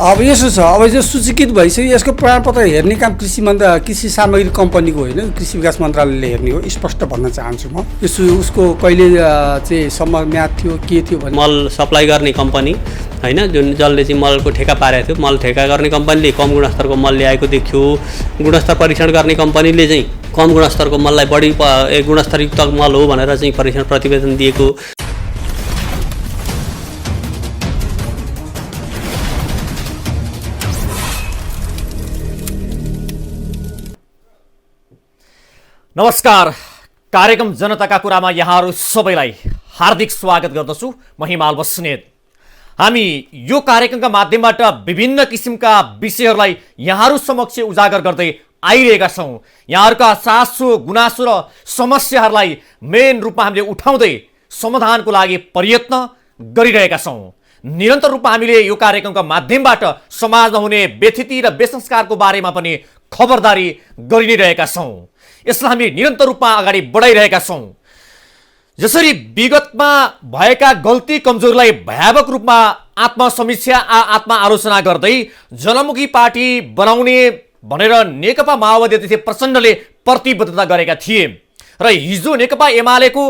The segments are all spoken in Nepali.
अब यसो छ, अब यो सूचीकृत भइसक्यो, यसको प्रमाणपत्र हेर्ने काम कृषि सामग्री कम्पनीको होइन, कृषि विकास मन्त्रालयले हेर्ने हो, स्पष्ट भन्न चाहन्छु म। उसको कहिले चाहिँ सम्म म्याद थियो, के थियो भने मल सप्लाई गर्ने कम्पनी होइन, जसले चाहिँ मलको ठेका पारेको थियो, मल ठेका गर्ने कम्पनीले कम गुणस्तरको मल ल्याएको देखियो। गुणस्तर परीक्षण गर्ने कम्पनीले चाहिँ कम गुणस्तरको मललाई बढी गुणस्तरयुक्त मल हो भनेर चाहिँ परीक्षण प्रतिवेदन दिएको। नमस्कार, कार्यक्रम जनताका कुरामा यहाँहरू सबैलाई हार्दिक स्वागत गर्दछु। म हिमाल बस्नेत। हामी यो कार्यक्रमका माध्यमबाट विभिन्न किसिमका विषयहरूलाई यहाँहरू समक्ष उजागर गर्दै आइरहेका छौँ। यहाँहरूका चासो, गुनासो र समस्याहरूलाई मेन रूपमा हामीले उठाउँदै समाधानको लागि प्रयत्न गरिरहेका छौँ। निरन्तर रूपमा हामीले यो कार्यक्रमका माध्यमबाट समाजमा हुने व्यथिति र बेसंस्कारको बारेमा पनि खबरदारी गरि नै रहेका छौँ। यसलाई हामी निरन्तर रूपमा अगाडि बढाइरहेका छौँ। जसरी विगतमा भएका गल्ती कमजोरीलाई भयावक रूपमा आत्मसमीक्षा आत्मा आलोचना गर्दै जनमुखी पार्टी बनाउने भनेर नेकपा माओवादी अध्यक्ष प्रचण्डले प्रतिबद्धता गरेका थिए र हिजो नेकपा एमालेको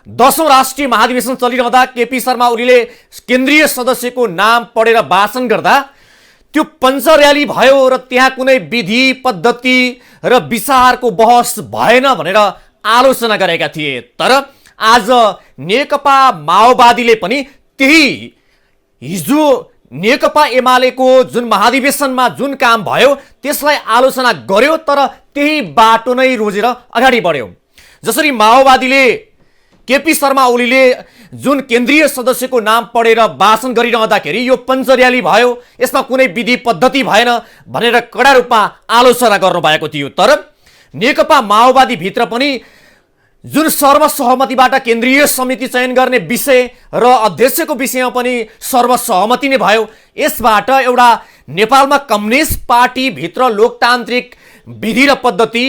10औं राष्ट्रिय महाधिवेशन चलिरहँदा केपी शर्मा ओलीले केन्द्रीय सदस्यको नाम पढेर भाषण गर्दा त्यो पञ्च र्याली भयो र त्यहाँ कुनै विधि पद्धति र विचारको बहस भएन भनेर आलोचना गरेका थिए। तर आज नेकपा माओवादीले पनि त्यही हिजो नेकपा एमालेको जुन महाधिवेशनमा जुन काम भयो त्यसलाई आलोचना गर्यो, तर त्यही बाटो नै रोजेर अगाडि बढ्यो। जसरी माओवादीले केपी शर्मा ओलीले जुन केन्द्रीय सदस्यको नाम पढेर भाषण गरिरहँदाखेरि यो पञ्च र्याली भयो, यसमा कुनै विधि पद्धति भएन भनेर कडा रूपमा आलोचना गर्नुभएको थियो। तर नेकपा माओवादी भित्र पनि जुन सर्वसहमतिबाट केन्द्रीय समिति चयन गर्ने विषय र अध्यक्षको विषयमा पनि सर्वसहमति नै भयो। यसबाट एउटा नेपालमा कम्युनिस्ट पार्टीभित्र लोकतान्त्रिक विधि र पद्धति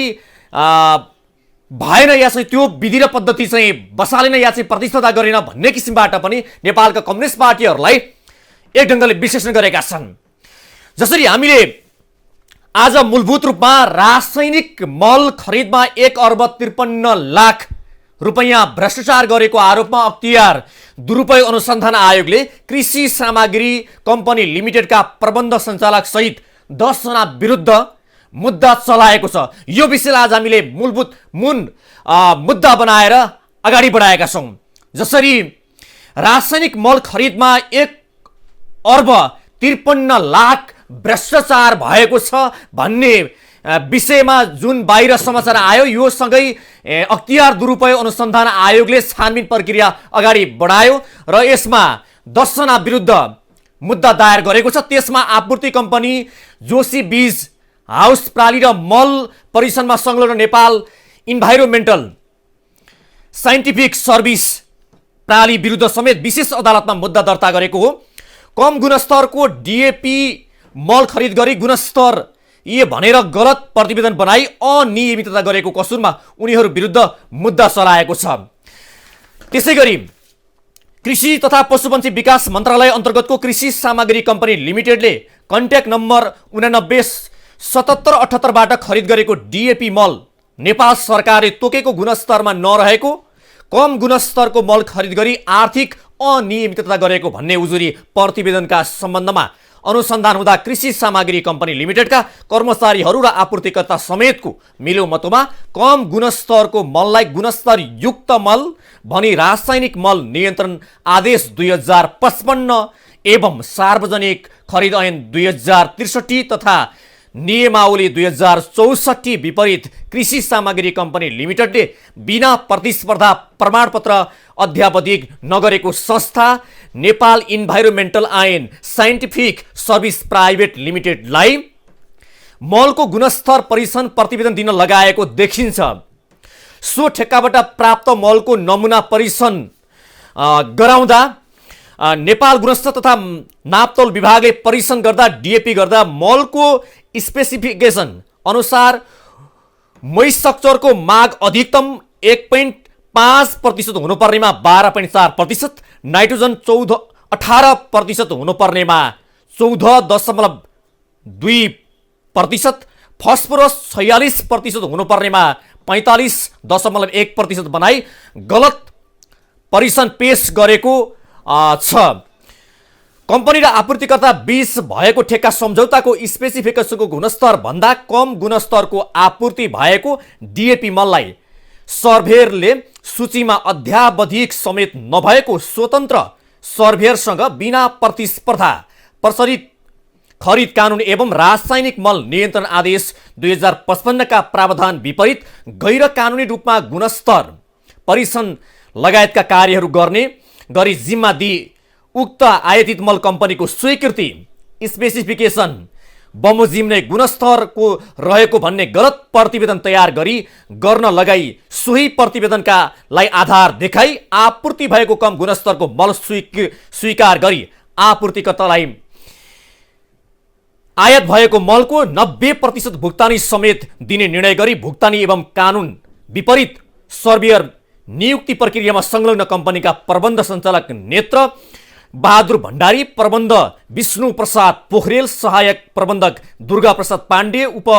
भएन, या चाहिँ त्यो विधि र पद्धति चाहिँ बसालेन या चाहिँ प्रतिस्पर्धा गरेन भन्ने किसिमबाट पनि नेपालका कम्युनिस्ट पार्टीहरूलाई एक ढङ्गले विश्लेषण गरेका छन्। जसरी हामीले आज मूलभूत रूपमा रासायनिक मल खरिदमा 1 अर्ब 53 लाख रुपैयाँ भ्रष्टाचार गरेको आरोपमा अख्तियार दुरुपयोग अनुसन्धान आयोगले कृषि सामग्री कम्पनी लिमिटेडका प्रबन्ध सञ्चालक सहित 10 जना विरुद्ध मुद्दा चलाएको छ। यो विषयलाई आज हामीले मूलभूत मुद्दा बनाएर अगाडि बढाएका छौँ। जसरी रासायनिक मल खरिदमा 1 अर्ब 53 लाख भ्रष्टाचार भएको छ भन्ने विषयमा जुन बाहिर समाचार आयो, यो सँगै अख्तियार दुरुपयोग अनुसन्धान आयोगले छानबिन प्रक्रिया अगाडि बढायो र यसमा 10 जना विरुद्ध मुद्दा दायर गरेको छ। त्यसमा आपूर्ति कम्पनी जोशी बीज हाउस प्राली र मल परिसरमा संलग्न नेपाल इन्भाइरोमेन्टल साइन्टिफिक सर्भिस प्राली विरुद्ध समेत विशेष अदालतमा मुद्दा दर्ता गरेको हो। कम गुणस्तरको डिएपी मल खरिद गरी गुणस्तर भनेर गलत प्रतिवेदन बनाई अनियमितता गरेको कसुरमा उनीहरू विरुद्ध मुद्दा चलाएको छ। त्यसैगरी कृषि तथा पशुपन्छी विकास मन्त्रालय अन्तर्गतको कृषि सामग्री कम्पनी लिमिटेडले कन्ट्याक्ट नम्बर 897778 बाट खरिद गरेको डिएपी मल नेपाल सरकारले तोकेको गुणस्तरमा नरहेको, कम गुणस्तरको मल खरिद गरी आर्थिक अनियमितता गरेको भन्ने उजुरी प्रतिवेदनका सम्बन्धमा अनुसन्धान हुँदा कृषि सामग्री कम्पनी लिमिटेडका कर्मचारीहरू र आपूर्तिकर्ता समेतको मिलोमतोमा कम गुणस्तरको मललाई गुणस्तरयुक्त मल भनी रासायनिक मल नियन्त्रण आदेश 2055 एवं सार्वजनिक खरिद ऐन 2063 तथा नियमावली 2064 विपरीत कृषि सामग्री कम्पनी लिमिटेडले बिना प्रतिस्पर्धा प्रमाणपत्र अध्यावधिक नगरेको संस्था Nepal environmental and scientific service private लिमिटेडलाई मलको गुणस्तर परीक्षण प्रतिवेदन दिन लगाएको देखिन्छ। सो ठेक्काबाट प्राप्त मलको नमुना परीक्षण गराउँदा नेपाल गुणस्तर तथा नापतोल विभागले परीक्षण गर्दा डिएपी गर्दा मलको स्पेसिफिकेसन अनुसार मोइस्चरको माग अधिकतम 1.5% हुनुपर्नेमा 12.4%, नाइट्रोजन 18% हुनुपर्नेमा 14.2%, फस्फोरस 46% हुनुपर्नेमा 45.1% बनाई गलत परिसन पेश गरेको छ। कम्पनी र आपूर्तिकर्ता बीच भएको ठेक्का सम्झौताको स्पेसिफिकेसनको गुणस्तर भन्दा कम गुणस्तरको आपूर्ति भएको डिएपी मललाई सर्भेयरले सूचीमा अध्यावधिक समेत नभएको स्वतन्त्र सर्भेयरसँग बिना प्रतिस्पर्धा प्रचलित खरिद कानुन एवं रासायनिक मल नियन्त्रण आदेश 2055 का प्रावधान विपरीत गैर कानुनी रूपमा गुणस्तर परिसन लगायतका कार्यहरू गर्ने गरी जिम्मा दिई उक्त आयातित मल कम्पनीको स्वीकृति स्पेसिफिकेसन बमोजिम नै गुणस्तरको रहेको भन्ने गलत प्रतिवेदन तयार गरी गर्न लगाई सोही प्रतिवेदनका लाई आधार देखाई आपूर्ति भएको कम गुणस्तरको मल स्वीकार गरी आपूर्तिकर्तालाई आयात भएको मलको 90% भुक्तानी समेत दिने निर्णय गरी भुक्तानी एवं कानुन विपरीत सर्भेयर नियुक्ति प्रक्रियामा संलग्न कम्पनीका प्रबन्ध सञ्चालक नेत्र बहादुर भण्डारी, प्रबन्ध विष्णु प्रसाद पोखरेल, सहायक प्रबन्धक दुर्गा प्रसाद पाण्डे, उप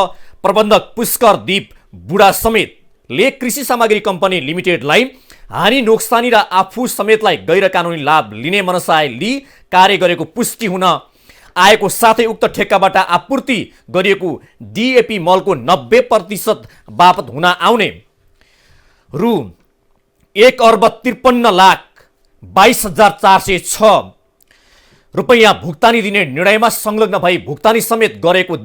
प्रबन्धक पुष्कर दीप बुढा समेतले कृषि सामग्री कम्पनी लिमिटेडलाई हानि नोक्सानी र आफू समेतलाई गैर कानुनी लाभ लिने मनसाय लिई कार्य गरेको पुष्टि हुन आएको साथै उक्त ठेक्काबाट आपूर्ति गरिएको डिएपी मलको 90% बापत हुन आउने रु 1,53,22,406 रुपैयाँ भुक्तानी दिने निर्णयमा संलग्न भई भुक्तानी समेत गरेको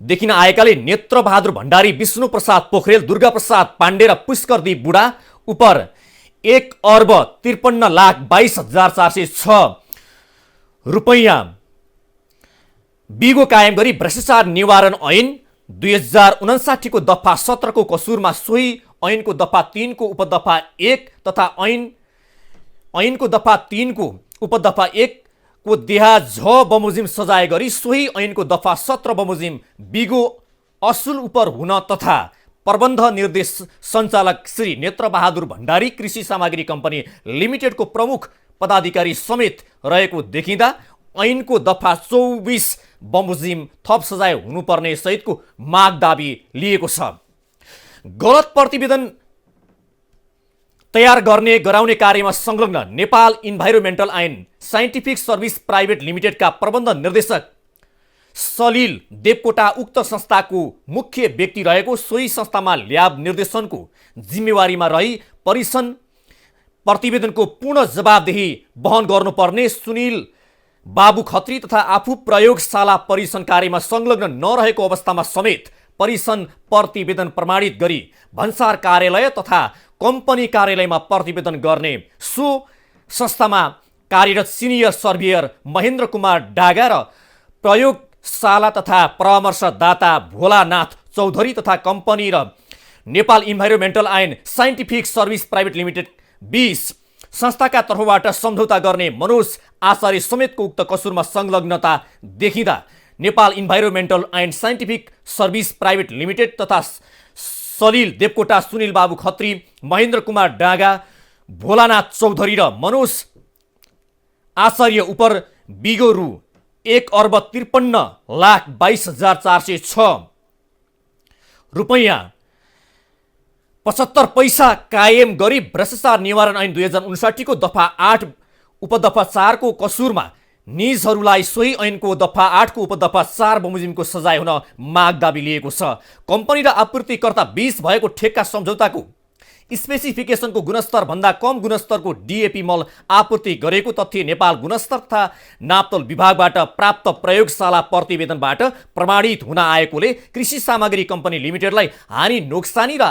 देखिन आएकाले नेत्र बहादुर भण्डारी, विष्णु प्रसाद पोखरेल, दुर्गा प्रसाद पाण्डे र पुष्करदीप बुढा उपर 1,53,22,406 रुपैयाँ बिगो कायम गरी भ्रष्टाचार निवारण ऐन 2059 को दफा 17 को कसुरमा सोही ऐनको दफा 3 को उपदफा 1 तथा ऐनको दफा 3 को उपदफा 1 को देहा झ बमोजिम सजाय गरी सोही ऐनको दफा 17 बमोजिम बिगो असुल उपर हुन तथा प्रबन्ध निर्देश सञ्चालक श्री नेत्र बहादुर भण्डारी कृषि सामग्री कम्पनी लिमिटेडको प्रमुख पदाधिकारी समेत रहेको देखिँदा ऐनको दफा 24 बमोजिम थप सजाय हुनुपर्ने सहितको माग दाबी लिएको छ। गलत प्रतिवेदन तयार गर्ने गराउने कार्यमा संलग्न Nepal environmental and scientific service private लिमिटेडका प्रबन्ध निर्देशक सलिल देवकोटा उक्त संस्थाको मुख्य व्यक्ति रहेको सोही संस्थामा ल्याब निर्देशनको जिम्मेवारीमा रही परिसन प्रतिवेदनको पूर्ण जवाबदेही वहन गर्नुपर्ने सुनिल बाबु खत्री तथा आफू प्रयोगशाला परिसन कार्यमा संलग्न नरहेको अवस्थामा समेत परिसन प्रतिवेदन प्रमाणित गरी भन्सार कार्यालय तथा कम्पनी कार्यालयमा प्रतिवेदन गर्ने सो संस्थामा कार्यरत सिनियर सर्भेयर महेन्द्र कुमार डागा र प्रयोगशाला तथा परामर्शदाता भोलानाथ चौधरी तथा कम्पनी र Nepal environmental and scientific service private limited 20 संस्थाका तर्फबाट सम्झौता गर्ने मनोज आचार्य समेतको उक्त कसुरमा संलग्नता देखिँदा Nepal environmental and scientific service private limited तथा सलिल देवकोटा, सुनिल बाबु खत्री, महेन्द्र कुमार डागा, भोलानाथ चौधरी र मनोज आचार्य उपर बिगो रु 1,53,22,406 रुपैयाँ 75 पैसा कायम गरी भ्रष्टाचार निवारण ऐन 2059 को दफा 8 उपदफा 4 को कसुरमा निजहरूलाई सोही ऐनको दफा 8 को उपदफा 4 बमोजिमको सजाय हुन माग दाबी लिएको छ। कम्पनी र आपूर्तिकर्ता बीच भएको ठेक्का सम्झौताको स्पेसिफिकेसनको गुणस्तर भन्दा कम गुणस्तरको डिएपी मल आपूर्ति गरेको तथ्य नेपाल गुणस्तर तथा नापतोल विभागबाट प्राप्त प्रयोगशाला प्रतिवेदनबाट प्रमाणित हुन आएकोले कृषि सामग्री कम्पनी लिमिटेडलाई हानि नोक्सानी र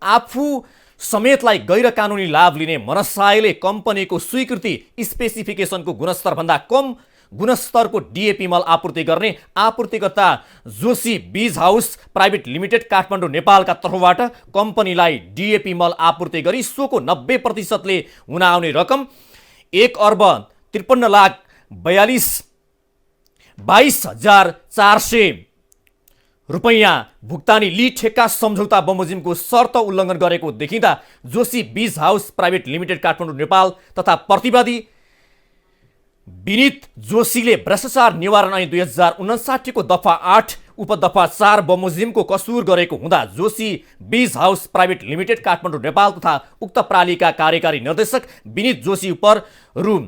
आफू समेतलाई गैर कानुनी लाभ लिने मनसायले कम्पनीको स्वीकृति स्पेसिफिकेसनको गुणस्तर भन्दा कम गुणस्तरको डिएपी मल आपूर्ति गर्ने आपूर्तिकर्ता जोशी बीज हाउस प्राइभेट लिमिटेड काठमाडौँ नेपालका तर्फबाट कम्पनीलाई डिएपी मल आपूर्ति गरी सोको 90%ले हुन आउने रकम 1,53,42,400 रुपैयाँ भुक्तानी ली ठेक्का सम्झौता बमोजिमको शर्त उल्लङ्घन गरेको देखिँदा जोशी बीज house private limited Kathmandu Nepal तथा प्रतिवादी विनित जोशीले भ्रष्टाचार निवारण ऐन 2059 को दफा 8 उपदफा 4 बमोजिमको कसूर गरेको हुँदा जोशी बीज house private limited Kathmandu Nepal तथा उक्त प्रालिका कार्यकारी निर्देशक विनित जोशी उप रु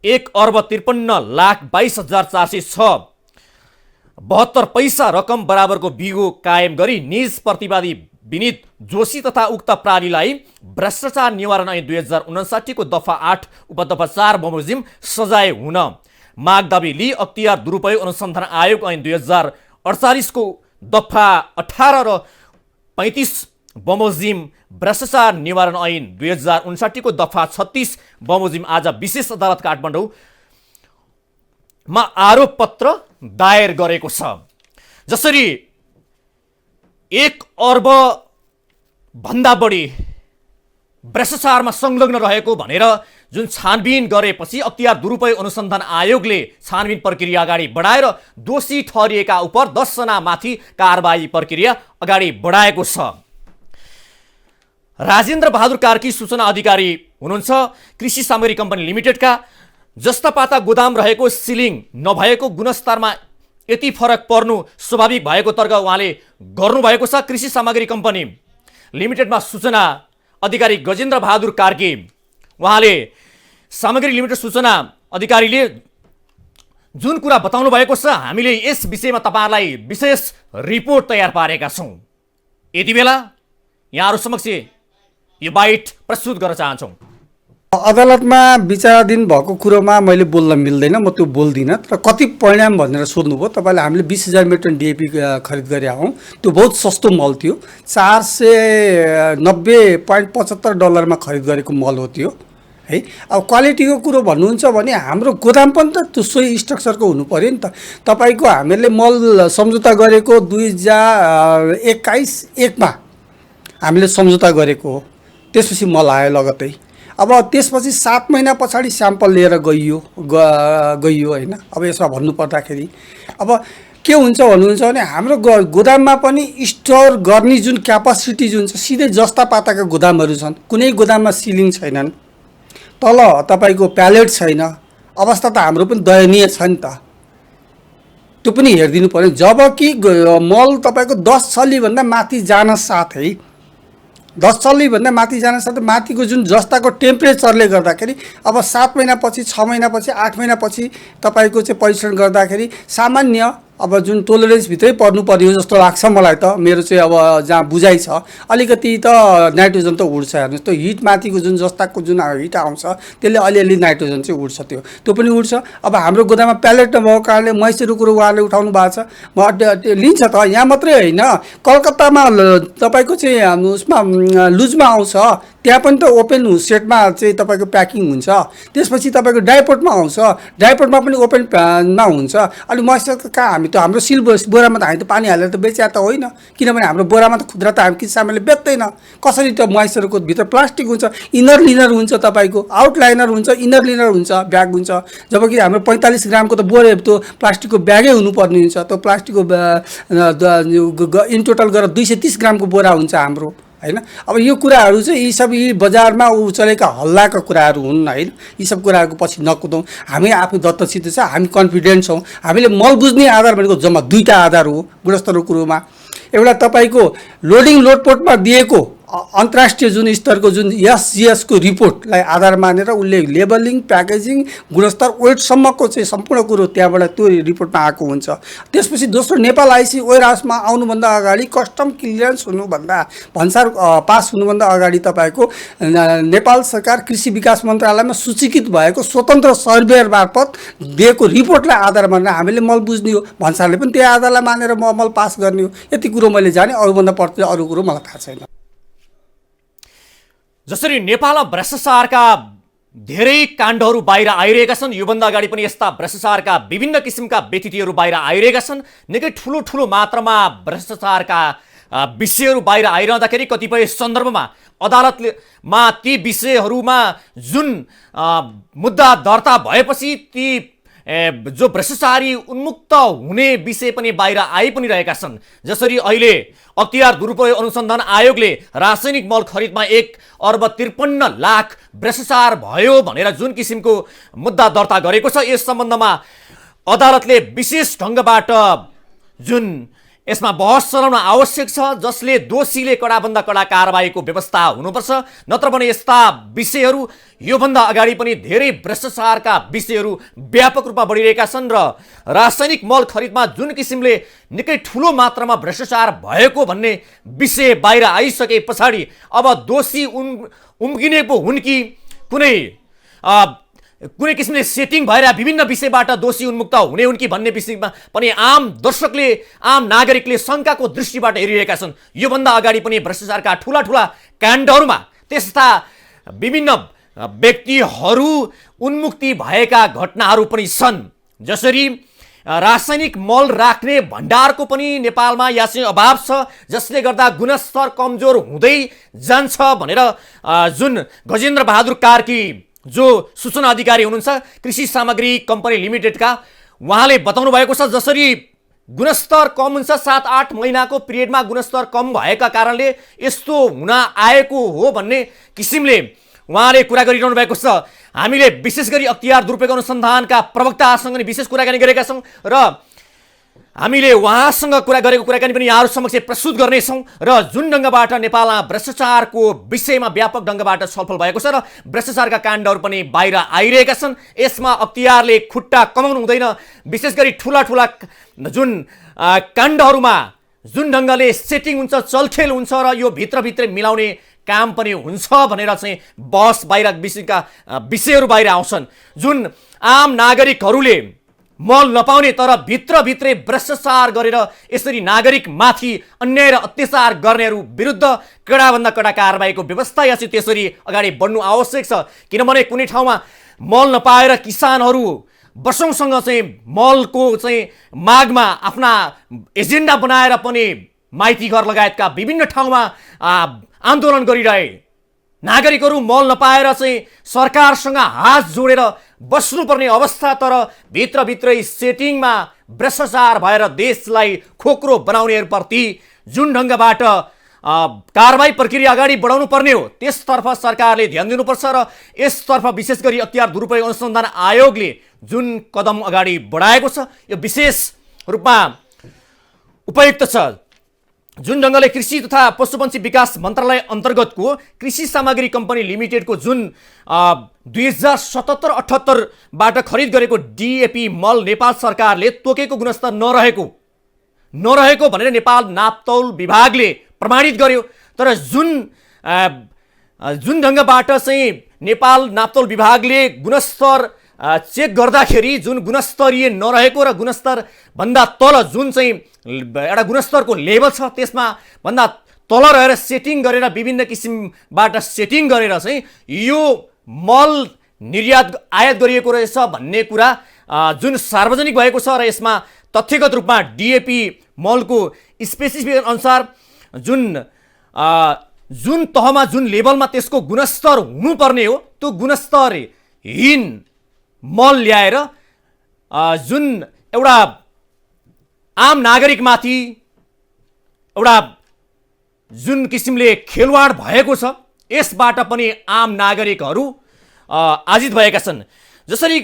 1,53,22,406.72 रकम बराबरको बिगो कायम गरी निज प्रतिवादी विनित जोशी तथा उक्त प्रालीलाई भ्रष्टाचार निवारण ऐन 2059 को दफा 8 उपदफा 4 बमोजिम सजाय हुन माग दाबी लिई अख्तियार दुरुपयोग अनुसन्धान आयोग ऐन 2048 को दफा 18 र 35 बमोजिम भ्रष्टाचार निवारण ऐन 2059 को दफा 36 बमोजिम आज विशेष अदालत काठमाडौँमा आरोप पत्र दायर गरेको छ। जसरी 1 अर्ब भन्दा बढी भ्रष्टाचारमा संलग्न रहेको भनेर जुन छानबिन गरेपछि अख्तियार दुरुपयोग अनुसन्धान आयोगले छानबिन प्रक्रिया अगाडि बढाएर दोषी ठहरिएका उप 10 जना माथि कारबाही प्रक्रिया अगाडि बढाएको छ। राजेन्द्र बहादुर कार्की सूचना अधिकारी हुनुहुन्छ कृषि सामग्री कम्पनी लिमिटेडका। जस्तापाता गोदाम रहेको सिलिङ नभएको गुणस्तरमा यति फरक पर्नु स्वाभाविक भएको तर्क उहाँले गर्नुभएको छ। कृषि सामग्री कम्पनी लिमिटेडमा सूचना अधिकारी गजेन्द्र बहादुर कार्की उहाँले सामग्री लिमिटेड सूचना अधिकारीले जुन कुरा बताउनु भएको छ हामीले यस विषयमा तपाईहरुलाई विशेष रिपोर्ट तयार पारेका छौं। यति बेला यहाँहरु समक्ष यो बाइट प्रस्तुत गर्न चाहन्छौं। अदालतमा विचाराधीन भएको कुरोमा मैले बोल्न मिल्दैन, म त्यो बोल्दिनँ। तर कति परिणाम भनेर सोध्नुभयो तपाईले। हामीले 20,000 मेट्रिक डिएपी खरिद गरेका हौं। त्यो बहुत सस्तो मल थियो, $490.75 खरिद गरेको मल हो त्यो है। अब क्वालिटीको कुरो भन्नुहुन्छ भने हाम्रो गोदाम पनि त त्यो सोही स्ट्रक्चरको हुनु पर्यो नि त। तपाईको हामीले मल सम्झौता गरेको 2021 मा हामीले सम्झौता गरेको हो। त्यसपछि मल आयो लगतै। अब त्यसपछि 7 महिना पछाडि स्याम्पल लिएर गइयो हैन। अब यसमा भन्नु पर्दाखेरि अब के हुन्छ भन्नुहुन्छ भने हाम्रो गोदाममा पनि स्टोर गर्ने जुन क्यापासिटी जुन छ सिधै जस्ता पाताका गोदामहरू छन्। कुनै गोदाममा सिलिङ छैनन्, तल तपाईको प्यालेट छैन। अवस्था त हाम्रो पनि दयनीय छ नि त। त्यो पनि हेर्दिनु पर्यो। जबकि मल तपाईको 10 छली भन्दा माथि जान साथै 10 छली भन्दा माथि जान साथै माथिको जुन जस्ताको टेम्परेचरले गर्दाखेरि अब 7 महिना पछि 6 महिना पछि 8 महिना पछि तपाईको चाहिँ परीक्षण गर्दाखेरि सामान्य अब जुन टोलरेन्स भित्रै पर्नु पर्यो जस्तो लाग्छ मलाई त। मेरो चाहिँ अब जहाँ बुझाइ छ अलिकति त नाइट्रोजन त उड्छ। हेर्नुस् त्यो हिट माथिको जुन जस्ताको जुन हिट आउँछ त्यसले अलिअलि नाइट्रोजन चाहिँ उड्छ, त्यो पनि उड्छ। अब हाम्रो गोदाममा प्यालेट नभएको कारणले मैसेरो कुरो उहाँले उठाउनु भएको छ। म लिन्छ त, यहाँ मात्रै होइन कलकत्तामा तपाईको चाहिँ उसमा लुजमा आउँछ, त्यहाँ पनि त ओपन सेटमा चाहिँ तपाईको प्याकिङ हुन्छ। त्यसपछि तपाईको ड्राइपोर्टमा आउँछ, ड्राइपोर्टमा पनि ओपन मा हुन्छ। अनि मैसेर कहाँ हामी त हाम्रो सिल बोरामा त हामी त पानी हालेर त बेच्या त होइन, किनभने हाम्रो बोरामा त खुद्रा त हामी किसानले बेच्दैन। कसरी त मैसेरको भित्र प्लास्टिक हुन्छ, इनर लिनर हुन्छ, तपाईको आउटलाइनर हुन्छ, इनर लिनर हुन्छ, ब्याग हुन्छ। जबकि हाम्रो 45 ग्रामको त बोरे त्यो प्लास्टिकको ब्यागै हुनुपर्ने हुन्छ। त्यो प्लास्टिकको इन टोटल गरेर 230 ग्रामको बोरा हुन्छ हाम्रो हैन। अब यो कुराहरू चाहिँ यी बजारमा चलेका हल्लाका कुराहरू हुन् हैन। यी सब कुराहरूको पछि नकुदौँ। हामी आफू दत्तसित छ, हामी कन्फिडेन्ट छौँ। हामीले मल बुझ्ने आधार भनेको जम्मा 2टा आधार हो गुणस्तरको कुरोमा। एउटा तपाईको लोडिङ लोडपोर्टमा दिएको अन्तर्राष्ट्रिय जुन स्तरको जुन एसजीएस को रिपोर्टलाई आधार मानेर उसले लेबलिङ, प्याकेजिङ, गुणस्तर, वेटसम्मको चाहिँ सम्पूर्ण कुरो त्यहाँबाट त्यो रिपोर्टमा आएको हुन्छ। त्यसपछि दोस्रो नेपाल आइसी वेयरहाउसमा आउनुभन्दा अगाडि कस्टम क्लियरेन्स हुनुभन्दा भन्सार पास हुनुभन्दा अगाडि तपाईको नेपाल सरकार कृषि विकास मन्त्रालयमा सूचीकृत भएको स्वतन्त्र सर्वेयर मार्फत दिएको रिपोर्टलाई आधार मानेर हामीले मल बुझ्ने हो। भन्सारले पनि त्यही आधारलाई मानेर मल पास गर्ने हो। यति कुरो मैले जाने, अरूभन्दा पछि अरू कुरो मलाई थाहा छैन। जसरी नेपालमा भ्रष्टाचारका धेरै काण्डहरू बाहिर आइरहेका छन्, योभन्दा अगाडि पनि यस्ता भ्रष्टाचारका विभिन्न किसिमका व्यतिथिहरू बाहिर आइरहेका छन्। निकै ठुलो मात्रामा भ्रष्टाचारका विषयहरू बाहिर आइरहँदाखेरि कतिपय सन्दर्भमा अदालतमा ती विषयहरूमा जुन मुद्दा दर्ता भएपछि ती जो भ्रष्टाचारी उन्मुक्त हुने विषय पनि बाहिर आइ पनि रहेका छन्। जसरी अहिले अख्तियार दुरुपयोग अनुसन्धान आयोगले रासायनिक मल खरिदमा 1,53,00,000 भ्रष्टाचार भयो भनेर जुन किसिमको मुद्दा दर्ता गरेको छ, यस सम्बन्धमा अदालतले विशेष ढङ्गबाट जुन यसमा बहस चलाउन आवश्यक छ, जसले दोषीले कडाभन्दा कडा कारबाहीको व्यवस्था हुनुपर्छ। नत्र भने यस्ता विषयहरू योभन्दा अगाडि पनि धेरै भ्रष्टाचारका विषयहरू व्यापक रूपमा बढिरहेका छन् र रासायनिक मल खरिदमा जुन किसिमले निकै ठुलो मात्रामा भ्रष्टाचार भएको भन्ने विषय बाहिर आइसके पछाडि अब दोषी उम्किने पो हुन् कि कुनै किसिमले सेटिङ भएर विभिन्न विषयबाट दोषी उन्मुक्त हुने हुन् कि भन्ने विषयमा पनि आम दर्शकले, आम नागरिकले शङ्काको दृष्टिबाट हेरिरहेका छन्। योभन्दा अगाडि पनि भ्रष्टाचारका ठुला ठुला काण्डहरूमा त्यस्ता विभिन्न व्यक्तिहरू उन्मुक्ति भएका घटनाहरू पनि छन्। जसरी रासायनिक मल राख्ने भण्डारको पनि नेपालमा या चाहिँ अभाव छ, जसले गर्दा गुणस्तर कमजोर हुँदै जान्छ भनेर जुन गजेन्द्र बहादुर कार्की जो सूचना अधिकारी हुनुहुन्छ कृषि सामग्री कम्पनी लिमिटेडका, उहाँले बताउनु भएको छ। जसरी गुणस्तर कम हुन्छ, 7-8 महिनाको पिरियडमा गुणस्तर कम भएका कारणले यस्तो हुन आएको हो भन्ने किसिमले उहाँले कुरा गरिरहनु भएको छ। हामीले विशेष गरी अख्तियार दुरुपयोग अनुसन्धानका प्रवक्तासँग नि विशेष कुराकानी गरेका छौँ र हामीले उहाँसँग गरेको कुराकानी पनि यहाँहरू समक्ष प्रस्तुत गर्नेछौँ। र जुन ढङ्गबाट नेपालमा भ्रष्टाचारको विषयमा व्यापक ढङ्गबाट छलफल भएको छ र भ्रष्टाचारका काण्डहरू पनि बाहिर आइरहेका छन्, यसमा अख्तियारले खुट्टा कमाउनु हुँदैन। विशेष गरी ठुला ठुला जुन काण्डहरूमा जुन ढङ्गले सेटिङ हुन्छ, चलखेल हुन्छ र यो भित्रभित्रै मिलाउने काम पनि हुन्छ भनेर चाहिँ बहस बाहिर विषयहरू बाहिर आउँछन्। जुन आम नागरिकहरूले मल नपाउने तर भित्रभित्रै भ्रष्टाचार गरेर यसरी नागरिकमाथि अन्याय र अत्याचार गर्नेहरू विरुद्ध कडाभन्दा कडा कारबाहीको व्यवस्था या चाहिँ त्यसरी अगाडि बढ्नु आवश्यक छ। किनभने कुनै ठाउँमा मल नपाएर किसानहरू वर्षौँसँग चाहिँ मलको चाहिँ मागमा आफ्ना एजेन्डा बनाएर पनि माइती घर लगायतका विभिन्न ठाउँमा आन्दोलन गरिरहे। नागरिकहरू मल नपाएर चाहिँ सरकारसँग हात जोडेर बस्नुपर्ने अवस्था, तर भित्रभित्रै सेटिङमा भ्रष्टाचार भएर देशलाई खोक्रो बनाउनेहरूप्रति जुन ढङ्गबाट कारबाही प्रक्रिया अगाडि बढाउनु पर्ने हो त्यसतर्फ सरकारले ध्यान दिनुपर्छ। र यसतर्फ विशेष गरी अख्तियार दुरुपयोग अनुसन्धान आयोगले जुन कदम अगाडि बढाएको छ यो विशेष रूपमा उपयुक्त छ। जुन ढङ्गले कृषि तथा पशुपन्छी विकास मन्त्रालय अन्तर्गतको कृषि सामग्री कम्पनी लिमिटेडको जुन 2077-78बाट खरिद गरेको डिएपी मल नेपाल सरकारले तोकेको गुणस्तर नरहेको भनेर नेपाल नापतौल विभागले प्रमाणित गर्यो। तर जुन ढङ्गबाट चाहिँ नेपाल नापतौल विभागले गुणस्तर चेक गर्दाखेरि जुन गुणस्तरीय नरहेको र गुणस्तरभन्दा तल जुन चाहिँ एउटा गुणस्तरको लेभल छ त्यसमा भन्दा तल रहेर सेटिङ गरेर विभिन्न किसिमबाट सेटिङ गरेर चाहिँ यो मल आयात गरिएको रहेछ भन्ने कुरा जुन सार्वजनिक भएको छ र यसमा तथ्यगत रूपमा डिएपी मलको स्पेसिफिकेसन अनुसार जुन तहमा जुन लेभलमा त्यसको गुणस्तर हुनुपर्ने हो त्यो गुणस्तरहीन मल ल्याएर जुन एउटा आम नागरिकमाथि एउटा जुन किसिमले खेलवाड भएको छ यसबाट पनि आम नागरिकहरू आजित भएका छन्। जसरी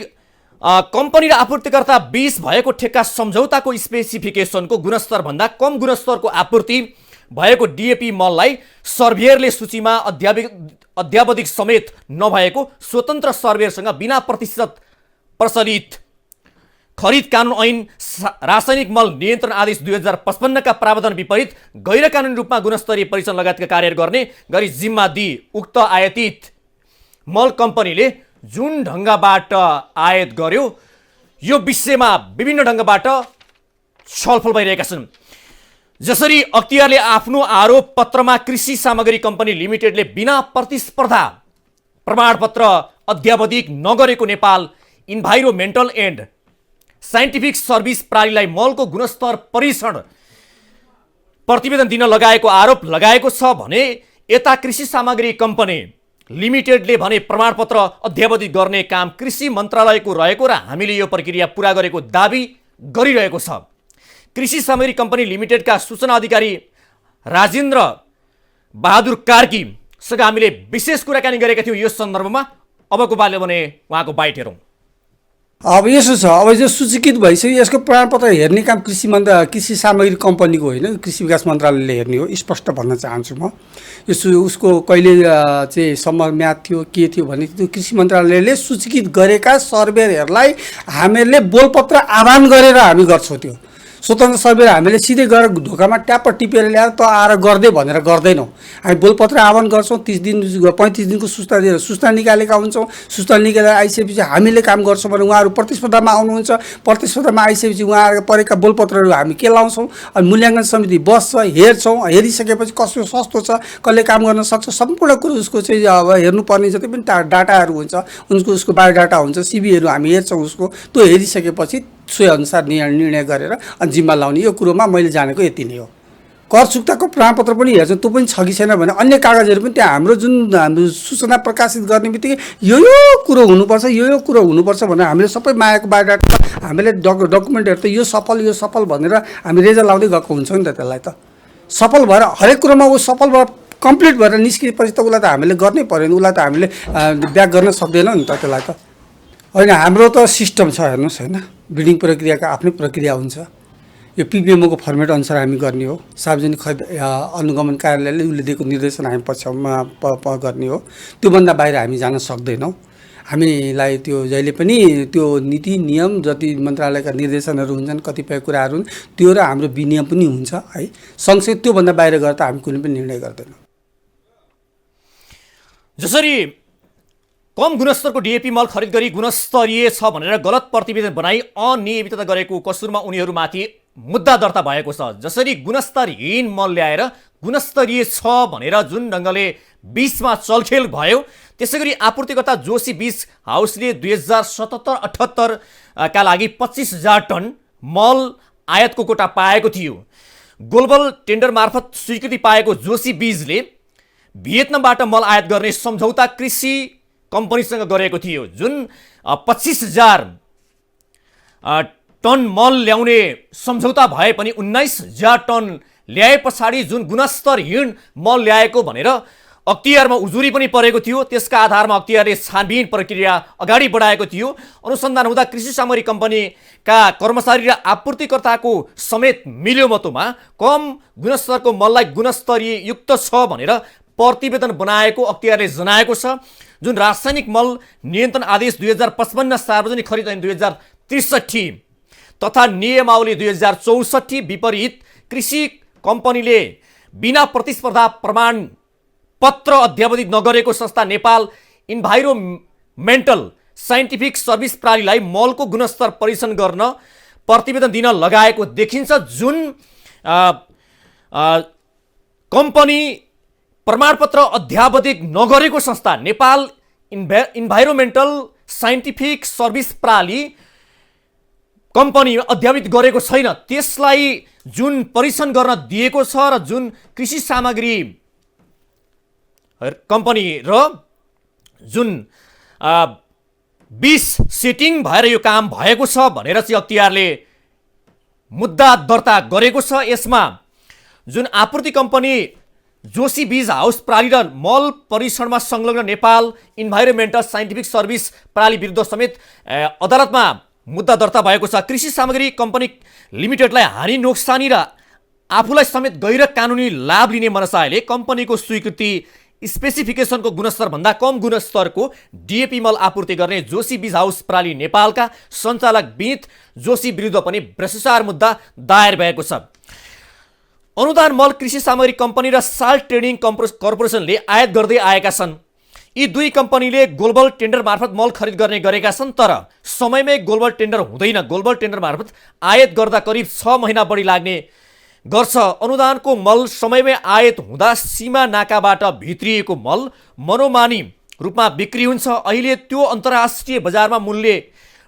कम्पनी र आपूर्तिकर्ता बीच भएको ठेक्का सम्झौताको स्पेसिफिकेसनको गुणस्तरभन्दा कम गुणस्तरको आपूर्ति भएको डिएपी मललाई सर्भेयरले सूचीमा अध्यावधिक समेत नभएको स्वतन्त्र सर्भेयरसँग बिना प्रतिशत प्रचलित खरिद कानुन ऐन रासायनिक मल नियन्त्रण आदेश 2055 का प्रावधान विपरीत गैर कानुनी रूपमा गुणस्तरीय परीक्षण लगायतका कार्यहरू गर्ने गरी जिम्मा दिई उक्त आयातित मल कम्पनीले जुन ढङ्गबाट आयात गर्यो यो विषयमा विभिन्न ढङ्गबाट छलफल भइरहेका छन्। जसरी अख्तियारले आफ्नो आरोप पत्रमा कृषि सामग्री कम्पनी लिमिटेडले बिना प्रतिस्पर्धा प्रमाणपत्र अध्यावधिक नगरेको Nepal environmental and scientific service प्रणालीलाई मलको गुणस्तर परीक्षण प्रतिवेदन दिन लगाएको आरोप लगाएको छ भने यता कृषि सामग्री कम्पनी लिमिटेडले भने प्रमाणपत्र अध्यावधित गर्ने काम कृषि मन्त्रालयको रहेको र हामीले यो प्रक्रिया पुरा गरेको दाबी गरिरहेको छ। कृषि सामग्री कम्पनी लिमिटेडका सूचना अधिकारी राजेन्द्र बहादुर कार्कीसँग हामीले विशेष कुराकानी गरेका थियौँ यो सन्दर्भमा। अबको पालो भने उहाँको बाइट हेरौँ। अब यसो छ, अब यो सूचीकृत भइसक्यो, यसको प्रमाणपत्र हेर्ने काम कृषि सामग्री कम्पनीको होइन, कृषि विकास मन्त्रालयले हेर्ने हो, स्पष्ट भन्न चाहन्छु म। उसको कहिले चाहिँ सम्म म्याद थियो के थियो भने त्यो कृषि मन्त्रालयले सूचीकृत गरेका सर्भेयरहरूलाई हामीहरूले बोलपत्र आह्वान गरेर हामी गर्छौँ। त्यो स्वतन्त्र सर्भेयर हामीले सिधै गएर ढोकामा ट्याप्प टिपेर ल्याएर त आएर गर्दै भनेर गर्दैनौँ। हामी बोलपत्र आह्वान गर्छौँ, 30 दिन 35 दिनको सुस्ता दिएर सुस्ता निकालेका हुन्छौँ। सुस्ता निकालेर आइसकेपछि हामीले काम गर्छौँ भने उहाँहरू प्रतिस्पर्धामा आउनुहुन्छ। प्रतिस्पर्धामा आइसकेपछि उहाँहरू परेका बोलपत्रहरू हामी के लाउँछौँ, अनि मूल्याङ्कन समिति बस्छ, हेर्छौँ। हेरिसकेपछि कसो सस्तो छ, कसले काम गर्न सक्छ, सम्पूर्ण कुरो उसको चाहिँ अब हेर्नुपर्ने जति पनि डाटाहरू हुन्छ, उसको बायोडाटा हुन्छ, सिबीहरू हामी हेर्छौँ उसको। त्यो हेरिसकेपछि सोही अनुसार निर्णय गरेर अनि जिम्मा लाउने। यो कुरोमा मैले जानेको यति नै हो। कर चुक्ताको प्रमाणपत्र पनि हेर्छौँ, त्यो पनि छ कि छैन भने अन्य कागजहरू पनि त्यहाँ हाम्रो जुन हाम्रो सूचना प्रकाशित गर्ने बित्तिकै यो कुरो हुनुपर्छ, यो कुरो हुनुपर्छ भनेर हामीले सबै मायाको बायोडाटा हामीले डकुमेन्टहरू त यो सफल भनेर हामी रेजा लाउँदै गएको हुन्छौँ नि त। त्यसलाई त सफल भएर हरेक कुरोमा ऊ सफल भएर कम्प्लिट भएर निस्किएपछि त उसलाई त हामीले गर्नै पऱ्यो नि, उसलाई त हामीले ब्याक गर्न सक्दैनौँ नि त त्यसलाई त। होइन, हाम्रो त सिस्टम छ हेर्नुहोस् होइन, बिडिङ प्रक्रियाको आफ्नै प्रक्रिया हुन्छ। यो पिपिएमओको फर्मेट अनुसार हामी गर्ने हो। सार्वजनिक खरिद अनुगमन कार्यालयले उसले दिएको निर्देशन हामी पछ्याउमा गर्ने हो। त्योभन्दा बाहिर हामी जान सक्दैनौँ। हामीलाई त्यो जहिले पनि त्यो नीति नियम जति मन्त्रालयका निर्देशनहरू हुन्छन्, कतिपय कुराहरू त्यो र हाम्रो विनियम पनि हुन्छ है। सँगसँगै त्योभन्दा बाहिर गएर त हामी कुनै पनि निर्णय गर्दैनौँ। जसरी कम गुणस्तरको डिएपी मल खरिद गरी गुणस्तरीय छ भनेर गलत प्रतिवेदन बनाई अनियमितता गरेको कसुरमा उनीहरूमाथि मुद्दा दर्ता भएको छ। जसरी गुणस्तरहीन मल ल्याएर गुणस्तरीय छ भनेर जुन ढङ्गले बीचमा चलखेल भयो, त्यसै गरी आपूर्तिकर्ता जोशी बीज हाउसले 2077-78 का लागि 25,000 टन मल आयातको कोटा पाएको थियो। ग्लोबल टेन्डर मार्फत स्वीकृति पाएको जोशी बीजले भियतनामबाट मल आयात गर्ने सम्झौता कृषि कम्पनीसँग गरेको थियो। जुन 25,000 टन मल ल्याउने सम्झौता भए पनि 19,000 टन ल्याए पछाडि जुन गुणस्तरहीन मल ल्याएको भनेर अख्तियारमा उजुरी पनि परेको थियो। त्यसका आधारमा अख्तियारले छानबिन प्रक्रिया अगाडि बढाएको थियो। अनुसन्धान हुँदा कृषि सामग्री कम्पनीका कर्मचारी र आपूर्तिकर्ताको समेत मिल्योमतोमा कम गुणस्तरको मललाई गुणस्तरीय युक्त छ भनेर प्रतिवेदन बनाएको अख्तियारले जनाएको छ। जुन रासायनिक मल नियन्त्रण आदेश 2055, सार्वजनिक खरिद ऐन 2063 तथा नियमावली 2064 विपरीत कृषि कम्पनीले बिना प्रतिस्पर्धा प्रमाण पत्र अध्यावधित नगरेको संस्था नेपाल इन्भाइरोमेन्टल साइन्टिफिक सर्भिस प्रणालीलाई मलको गुणस्तर परीक्षण गर्न प्रतिवेदन दिन लगाएको देखिन्छ। जुन कम्पनी प्रमाणपत्र अध्यावधित नगरेको संस्था नेपाल इन्भाइरोमेन्टल साइन्टिफिक सर्भिस प्रणाली कम्पनी अध्यावधित गरेको छैन, त्यसलाई जुन परीक्षण गर्न दिएको छ र जुन कृषि सामग्री कम्पनी र जुन 20 सेटिङ भएर यो काम भएको छ भनेर चाहिँ अख्तियारले मुद्दा दर्ता गरेको छ। यसमा जुन आपूर्ति कम्पनी जोशी बीज हाउस प्रणाली र मल परीक्षणमा संलग्न नेपाल इन्भाइरोमेन्टल साइन्टिफिक सर्भिस प्रणाली विरुद्ध समेत अदालतमा मुद्दा दर्ता भएको छ। कृषि सामग्री कम्पनी लिमिटेडलाई हानि नोक्सानी र आफूलाई समेत गैर कानुनी लाभ लिने मनसायले कम्पनीको स्वीकृति स्पेसिफिकेसनको गुणस्तरभन्दा कम गुणस्तरको डिएपी मल आपूर्ति गर्ने जोशी बीज हाउस प्रणाली नेपालका सञ्चालक विनित जोशी विरुद्ध पनि भ्रष्टाचार मुद्दा दायर भएको छ। अनुदान मल कृषि सामग्री कम्पनी र साल्ट ट्रेडिङ कर्पोरेसनले आयात गर्दै आएका छन्। यी दुई कम्पनीले ग्लोबल टेन्डर मार्फत मल खरिद गर्ने गरेका छन्, तर समयमै ग्लोबल टेन्डर हुँदैन। ग्लोबल टेन्डर मार्फत आयात गर्दा करिब 6 महिना बढी लाग्ने गर्छ। अनुदानको मल समयमै आयात हुँदा सीमा नाकाबाट भित्रिएको मल मनोमानी रूपमा बिक्री हुन्छ। अहिले त्यो अन्तर्राष्ट्रिय बजारमा मूल्य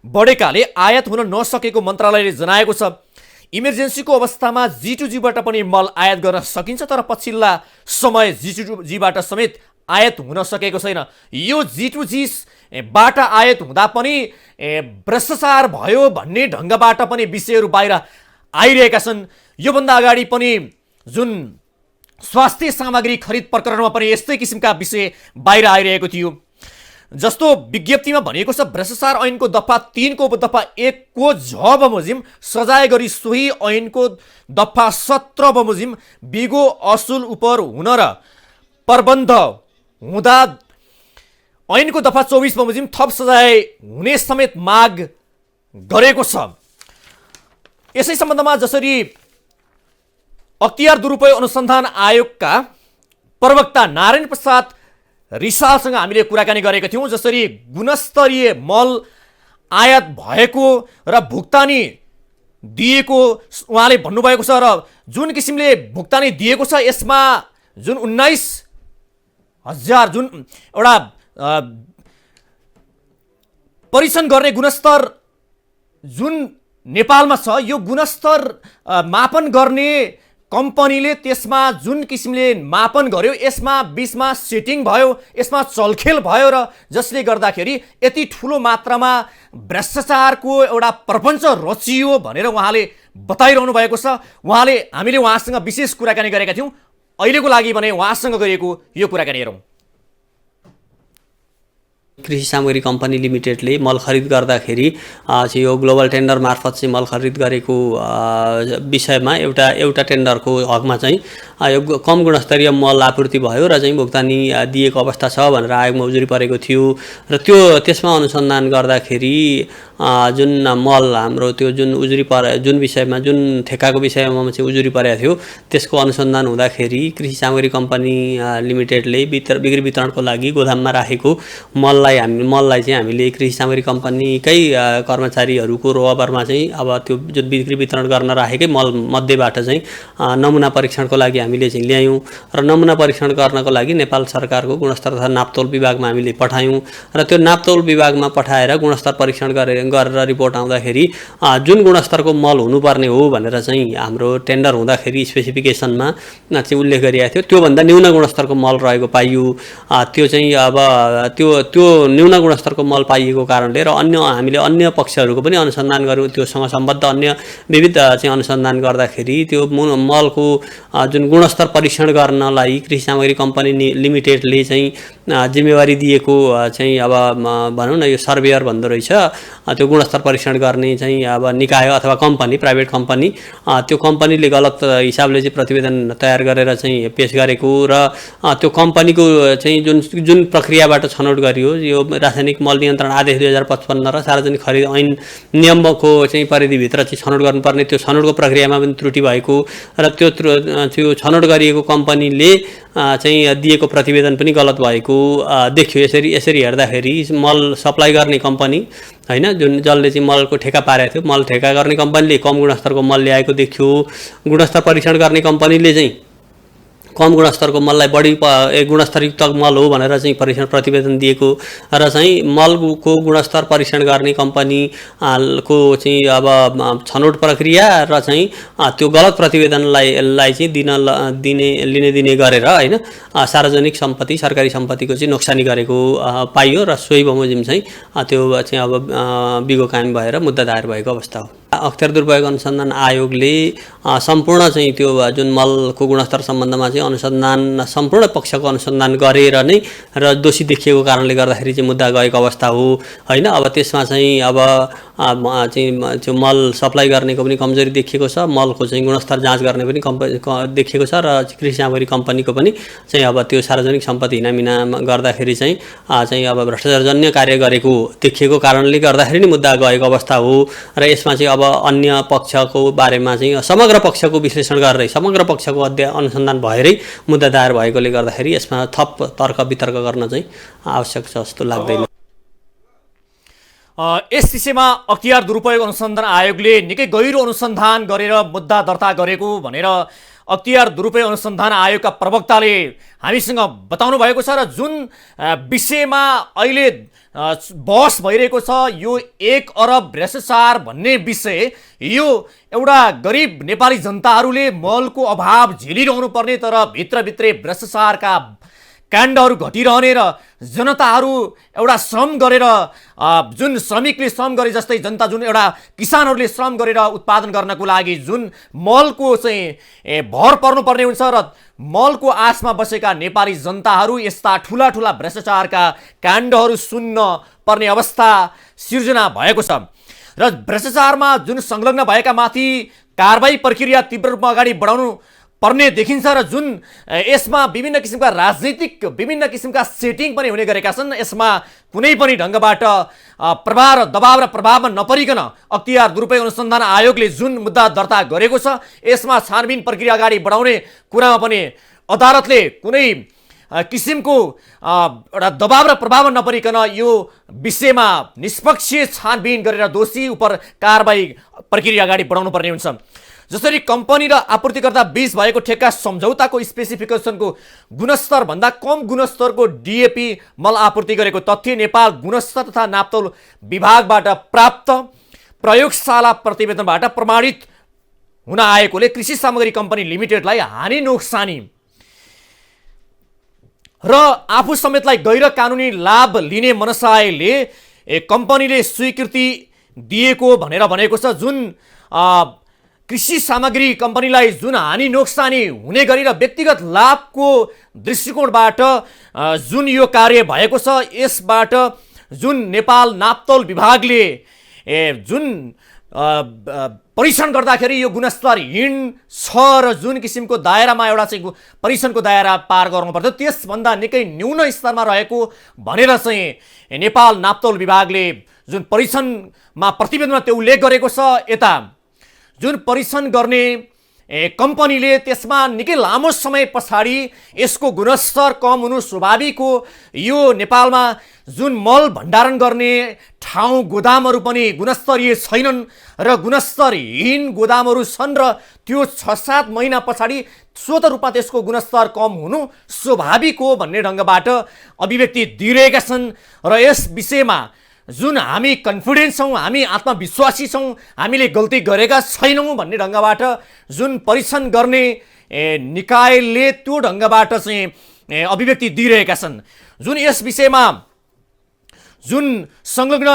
बढेकाले आयात हुन नसकेको मन्त्रालयले जनाएको छ। इमर्जेन्सीको अवस्थामा G2Gबाट पनि मल आयात गर्न सकिन्छ, तर पछिल्ला समय G2Gबाट समेत आयात हुन सकेको छैन। यो G2G बाट आयात हुँदा पनि भ्रष्टाचार भयो भन्ने ढङ्गबाट पनि विषयहरू बाहिर आइरहेका छन्। योभन्दा अगाडि पनि जुन स्वास्थ्य सामग्री खरिद प्रकरणमा पनि यस्तै किसिमका विषय बाहिर आइरहेको थियो। जस्तो विज्ञप्तिमा भनिएको छ, भ्रष्टाचार ऐनको दफा 3 को दफा 1 को झ बमोजिम सजाय गरी सोही ऐनको दफा 17 बमोजिम बिगो असुल उपर हुन र प्रबन्ध हुँदा ऐनको दफा 24 बमोजिम थप सजाय हुने समेत माग गरेको छ। यसै सम्बन्धमा जसरी अख्तियार दुरुपयोग अनुसन्धान आयोगका प्रवक्ता नारायण प्रसाद रिसालसँग हामीले कुराकानी गरेका थियौँ, जसरी गुणस्तरीय मल आयात भएको र भुक्तानी दिएको उहाँले भन्नुभएको छ, र जुन किसिमले भुक्तानी दिएको छ यसमा जुन 19,000 जुन एउटा परीक्षण गर्ने गुणस्तर जुन नेपालमा छ, यो गुणस्तर मापन गर्ने कम्पनीले त्यसमा जुन किसिमले मापन गर्यो यसमा बीचमा सेटिङ भयो, यसमा चलखेल भयो, र जसले गर्दाखेरि यति ठुलो मात्रामा भ्रष्टाचारको एउटा प्रपञ्च रचियो भनेर उहाँले बताइरहनु भएको छ। हामीले उहाँसँग विशेष कुराकानी गरेका थियौँ। अहिलेको लागि भने उहाँसँग गरिएको यो कुराकानी हेरौँ। कृषि सामग्री कम्पनी लिमिटेडले मल खरिद गर्दाखेरि चाहिँ यो ग्लोबल टेन्डर मार्फत चाहिँ मल खरिद गरेको विषयमा एउटा टेन्डरको हकमा चाहिँ यो कम गुणस्तरीय मल आपूर्ति भयो र चाहिँ भुक्तानी दिएको अवस्था छ भनेर आयोगमा उजुरी परेको थियो, र त्यसमा अनुसन्धान गर्दाखेरि जुन मल हाम्रो त्यो जुन उजुरी जुन विषयमा जुन ठेक्काको विषयमा चाहिँ उजुरी परेको थियो त्यसको अनुसन्धान हुँदाखेरि कृषि सामग्री कम्पनी लिमिटेडले बिक्री वितरणको लागि गोदाममा राखेको मललाई चाहिँ हामीले कृषि सामग्री कम्पनीकै कर्मचारीहरूको रोबरमा चाहिँ अब त्यो जुन बिक्री वितरण गर्न राखेकै मल मध्येबाट चाहिँ नमुना परीक्षणको लागि हामीले चाहिँ ल्यायौँ, र नमुना परीक्षण गर्नको लागि नेपाल सरकारको गुणस्तर तथा नापतोल विभागमा हामीले पठायौँ, र त्यो नापतोल विभागमा पठाएर गुणस्तर परीक्षण गरेर रिपोर्ट आउँदाखेरि जुन गुणस्तरको मल हुनुपर्ने हो भनेर चाहिँ हाम्रो टेन्डर हुँदाखेरि स्पेसिफिकेसनमा चाहिँ उल्लेख गरिएको थियो, त्योभन्दा न्यून गुणस्तरको मल रहेको पाइयो। त्यो चाहिँ अब त्यो न्यून गुणस्तरको मल पाइएको कारणले र हामीले अन्य पक्षहरूको पनि अनुसन्धान गऱ्यौँ, त्योसँग सम्बद्ध अन्य विविध चाहिँ अनुसन्धान गर्दाखेरि त्यो मलको जुन गुणस्तर परीक्षण गर्नलाई कृषि सामग्री कम्पनी लिमिटेडले चाहिँ जिम्मेवारी दिएको चाहिँ अब भनौँ न यो सर्वेयर भन्दो रहेछ, त्यो गुणस्तर परीक्षण गर्ने चाहिँ अब निकाय अथवा कम्पनी, प्राइभेट कम्पनी, त्यो कम्पनीले गलत हिसाबले चाहिँ प्रतिवेदन तयार गरेर चाहिँ पेश गरेको, र त्यो कम्पनीको चाहिँ जुन प्रक्रियाबाट छनौट गरियो यो रासायनिक मल नियन्त्रण आदेश 2055 र सार्वजनिक खरिद ऐन नियमको चाहिँ परिधिभित्र चाहिँ छनौट गर्नुपर्ने त्यो छनौटको प्रक्रियामा पनि त्रुटि भएको, र त्यो छनौट गरिएको कम्पनीले चाहिँ दिएको प्रतिवेदन पनि गलत भएको देखियो। यसरी हेर्दाखेरि मल सप्लाई गर्ने कम्पनी हैन, जसले चाहिँ मलको ठेका पारेको थियो, मल ठेका गर्ने कम्पनीले कम गुणस्तरको मल ल्याएको देखियो। गुणस्तर परीक्षण गर्ने कम्पनीले चाहिँ कम गुणस्तरको मललाई बढी गुणस्तरयुक्त मल हो भनेर चाहिँ परीक्षण प्रतिवेदन दिएको, र चाहिँ मलको गुणस्तर परीक्षण गर्ने कम्पनीको चाहिँ अब छनौट प्रक्रिया र चाहिँ त्यो गलत प्रतिवेदनलाई चाहिँ लिने गरेर हैन सार्वजनिक सम्पत्ति, सरकारी सम्पत्तिको चाहिँ नोक्सानी गरेको पाइयो, र सोही बमोजिम चाहिँ त्यो चाहिँ अब बिगो कायम भएर मुद्दा दायर भएको अवस्था हो। अख्तियार दुरुपयोग अनुसन्धान आयोगले सम्पूर्ण चाहिँ त्यो जुन मलको गुणस्तर सम्बन्धमा चाहिँ अनुसन्धान सम्पूर्ण पक्षको अनुसन्धान गरेर नै र दोषी देखिएको कारणले गर्दाखेरि चाहिँ मुद्दा गएको अवस्था हो हैन। अब त्यसमा चाहिँ अब चाहिँ त्यो मल सप्लाई गर्नेको पनि कमजोरी देखिएको छ, मलको चाहिँ गुणस्तर जाँच गर्ने पनि देखिएको छ, र कृषि सामग्री कम्पनीको पनि चाहिँ अब त्यो सार्वजनिक सम्पत्ति हिनामिना गर्दाखेरि चाहिँ अब भ्रष्टाचारजन्य कार्य गरेको देखिएको कारणले गर्दाखेरि नै मुद्दा गएको अवस्था हो। र यसमा चाहिँ अब अन्य पक्षको बारेमा चाहिँ समग्र पक्षको विश्लेषण गरेर समग्र पक्षको अनुसन्धान भएरै मुद्दा दायर भएकोले गर्दाखेरि यसमा थप तर्क वितर्क गर्न चाहिँ आवश्यक छ जस्तो लाग्दैन। यस विषयमा अख्तियार दुरुपयोग अनुसन्धान आयोगले निकै गहिरो अनुसन्धान गरेर मुद्दा दर्ता गरेको भनेर अख्तियार दुरुपयोग अनुसन्धान आयोगका प्रवक्ताले हामीसँग बताउनु भएको छ, र जुन विषयमा अहिले बहस भइरहेको छ यो 1 अरब भ्रष्टाचार भन्ने विषय, यो एउटा गरिब नेपाली जनताहरूले मलको अभाव झेलिरहनु पर्ने तर भित्रभित्रै भ्रष्टाचारका काण्डहरू घटिरहने र जनताहरू एउटा श्रम गरेर जुन श्रमिकले श्रम गरे जस्तै जनता जुन एउटा किसानहरूले श्रम गरेर उत्पादन गर्नको लागि जुन मलको चाहिँ भर पर्नुपर्ने हुन्छ र मलको आशमा बसेका नेपाली जनताहरू यस्ता ठुला ठुला भ्रष्टाचारका काण्डहरू सुन्न पर्ने अवस्था सिर्जना भएको छ र भ्रष्टाचारमा जुन संलग्न भएका माथि कारबाही प्रक्रिया तीव्र रूपमा अगाडि बढाउनु पर्ने देखिन्छ र जुन यसमा विभिन्न किसिमका राजनीतिक विभिन्न किसिमका सेटिङ पनि हुने गरेका छन्। यसमा कुनै पनि ढङ्गबाट प्रभाव र दबाव र प्रभावमा नपरिकन अख्तियार दुरुपयोग अनुसन्धान आयोगले जुन मुद्दा दर्ता गरेको छ यसमा छानबिन प्रक्रिया अगाडि बढाउने कुरामा पनि अदालतले कुनै किसिमको एउटा दबाव र प्रभाव नपरिकन यो विषयमा निष्पक्ष छानबिन गरेर दोषी उप कारबाही प्रक्रिया अगाडि बढाउनु पर्ने हुन्छ। जसरी कम्पनी र आपूर्तिकर्ता बीच भएको ठेक्का सम्झौताको स्पेसिफिकेसनको गुणस्तर भन्दा कम गुणस्तरको डिएपी मल आपूर्ति गरेको तथ्य नेपाल गुणस्तर तथा नापतोल विभागबाट प्राप्त प्रयोगशाला प्रतिवेदनबाट प्रमाणित हुन आएकोले कृषि सामग्री कम्पनी लिमिटेडलाई हानि नोक्सानी र आफू समेतलाई गैर कानुनी लाभ लिने मनसायले कम्पनीले स्वीकृति दिएको भनेर भनेको छ। जुन कृषि सामग्री कम्पनीलाई जुन हानि नोक्सानी हुने गरी र व्यक्तिगत लाभको दृष्टिकोणबाट जुन यो कार्य भएको छ यसबाट जुन नेपाल नापतोल विभागले जुन परीक्षण गर्दाखेरि यो गुणस्तरहीन छ र जुन किसिमको दायरामा एउटा चाहिँ परीक्षणको दायरा पार गर्नुपर्थ्यो त्यसभन्दा निकै न्यून स्तरमा रहेको भनेर चाहिँ नेपाल नापतोल विभागले जुन परीक्षणमा प्रतिवेदनमा त्यो उल्लेख गरेको छ। यता जुन परीक्षण गर्ने कम्पनीले त्यसमा निकै लामो समय पछाडि यसको गुणस्तर कम हुनु स्वाभाविक हो। यो नेपालमा जुन मल भण्डारण गर्ने ठाउँ गोदामहरू पनि गुणस्तरीय छैनन् र गुणस्तरहीन गोदामहरू छन् र त्यो 6-7 महिना पछाडि स्वत रूपमा त्यसको गुणस्तर कम हुनु स्वाभाविक हो भन्ने ढङ्गबाट अभिव्यक्ति दिइरहेका छन्। र यस विषयमा जुन हामी कन्फिडेन्स छौँ हामी आत्मविश्वासी छौँ हामीले गल्ती गरेका छैनौँ भन्ने ढङ्गबाट जुन परीक्षण गर्ने निकायले त्यो ढङ्गबाट चाहिँ अभिव्यक्ति दिइरहेका छन्। जुन यस विषयमा जुन संलग्न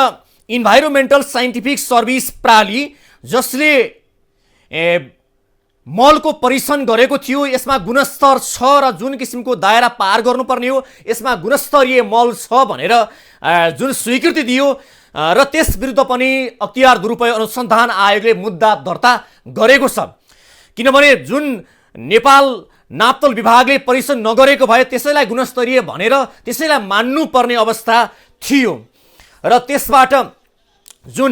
इन्भाइरोमेन्टल साइन्टिफिक सर्भिस प्रणाली जसले मलको परीक्षण गरेको थियो यसमा गुणस्तर छ र जुन किसिमको दायरा पार गर्नुपर्ने हो यसमा गुणस्तरीय मल छ भनेर जुन स्वीकृति दियो र त्यस विरुद्ध पनि अख्तियार दुरुपयोग अनुसन्धान आयोगले मुद्दा दर्ता गरेको छ। किनभने जुन नेपाल नापतोल विभागले परीक्षण नगरेको भए त्यसैलाई गुणस्तरीय भनेर त्यसैलाई मान्नुपर्ने अवस्था थियो र त्यसबाट जुन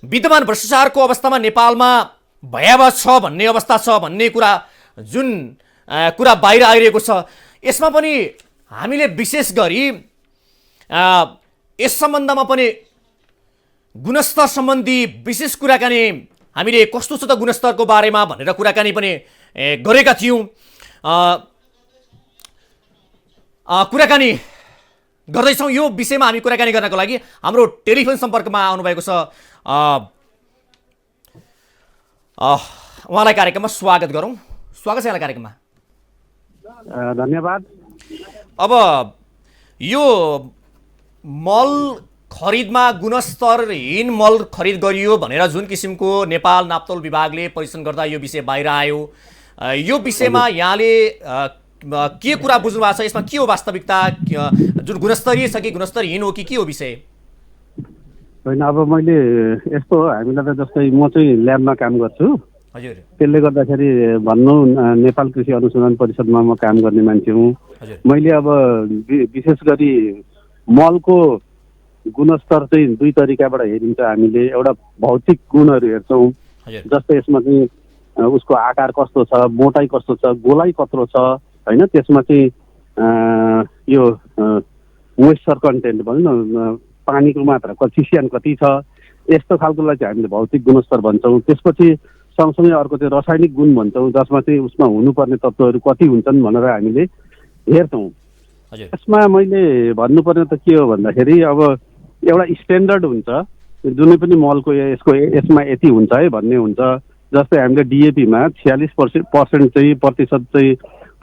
विद्यमान भ्रष्टाचारको अवस्थामा नेपालमा भयावह छ भन्ने अवस्था छ भन्ने कुरा जुन कुरा बाहिर आइरहेको छ यसमा पनि हामीले विशेष गरी यस सम्बन्धमा पनि गुणस्तर सम्बन्धी विशेष कुराकानी हामीले कस्तो छ त गुणस्तरको बारेमा भनेर कुराकानी पनि गरेका थियौँ। कुराकानी गर्दैछौँ यो विषयमा हामी कुराकानी गर्नको लागि हाम्रो टेलिफोन सम्पर्कमा आउनुभएको छ। उहाँलाई कार्यक्रममा स्वागत गरौँ। स्वागत छ यहाँलाई कार्यक्रममा। धन्यवाद। अब यो मल खरिदमा गुणस्तरहीन मल खरिद गरियो भनेर जुन किसिमको नेपाल नापतोल विभागले परीक्षण गर्दा यो विषय बाहिर आयो यो विषयमा यहाँले के कुरा बुझ्नु भएको छ यसमा के हो वास्तविकता जुन गुणस्तरीय छ कि गुणस्तरहीन हो कि के हो विषय? होइन अब मैले यस्तो हामीलाई त जस्तै म चाहिँ ल्याबमा काम गर्छु हजुर त्यसले गर्दाखेरि भन्नु नेपाल कृषि अनुसन्धान परिषदमा म काम गर्ने मान्छे हुँ। मैले अब विशेष गरी मलको गुणस्तर चाहिँ दुई तरिकाबाट हेरिन्छ हामीले एउटा भौतिक गुणहरू हेर्छौँ जस्तै यसमा चाहिँ उसको आकार कस्तो छ मोटाइ कस्तो छ गोलाइ कत्रो छ होइन त्यसमा चाहिँ यो मोइस्चर कन्टेन्ट भनौँ न पानीको मात्रा चिसियान कति छ यस्तो खालकोलाई चाहिँ हामीले भौतिक गुणस्तर भन्छौँ। त्यसपछि सँगसँगै अर्को चाहिँ रासायनिक गुण भन्छौँ जसमा चाहिँ उसमा हुनुपर्ने तत्त्वहरू कति हुन्छन् भनेर हामीले हेर्छौँ। यसमा मैले भन्नुपर्ने त के हो भन्दाखेरि अब एउटा स्ट्यान्डर्ड हुन्छ जुनै पनि मलको यसमा यति हुन्छ है भन्ने हुन्छ। जस्तै हामीले डिएपीमा 46% चाहिँ प्रतिशत चाहिँ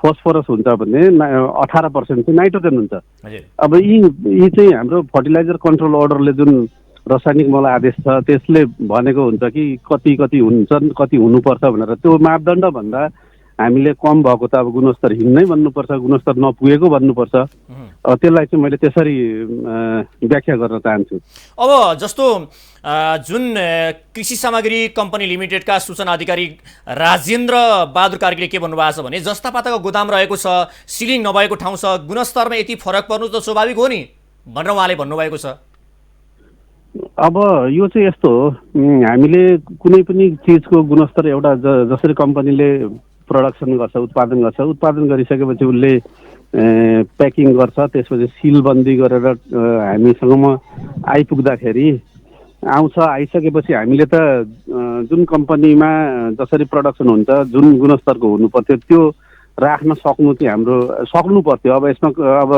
फोस्फोरस हुन्छ भने 18% चाहिँ नाइट्रोजन हुन्छ। हजुर अब यी चाहिँ हाम्रो फर्टिलाइजर कन्ट्रोल अर्डरले जुन रासायनिक मल आदेश छ त्यसले भनेको हुन्छ कि कति कति हुन्छन् कति हुनुपर्छ भनेर, त्यो मापदण्ड भन्दा हामीले कम भएको त अब गुणस्तर हिँड्नै भन्नुपर्छ, गुणस्तर नपुगेको भन्नुपर्छ। त्यसलाई चाहिँ मैले त्यसरी व्याख्या गर्न चाहन्छु। अब जस्तो जुन कृषि सामग्री कम्पनी लिमिटेडका सूचना अधिकारी राजेन्द्र बहादुर कार्कीले के भन्नुभएको छ भने जस्ता पाताको गोदाम रहेको छ, सिलिङ नभएको ठाउँ छ, गुणस्तरमा यति फरक पर्नु त स्वाभाविक हो नि भनेर उहाँले भन्नुभएको छ। अब यो चाहिँ यस्तो हो, हामीले कुनै पनि चिजको गुणस्तर एउटा जसरी कम्पनीले प्रोडक्सन गर्छ, उत्पादन गरिसकेपछि उसले प्याकिङ गर्छ, त्यसपछि सिलबन्दी गरेर हामीसँगमा आइपुग्दाखेरि आइसकेपछि हामीले त जुन कम्पनीमा जसरी प्रोडक्सन हुन्छ जुन गुणस्तरको हुनुपर्थ्यो त्यो राख्न सक्नु चाहिँ हाम्रो सक्नु पर्थ्यो। अब यसमा अब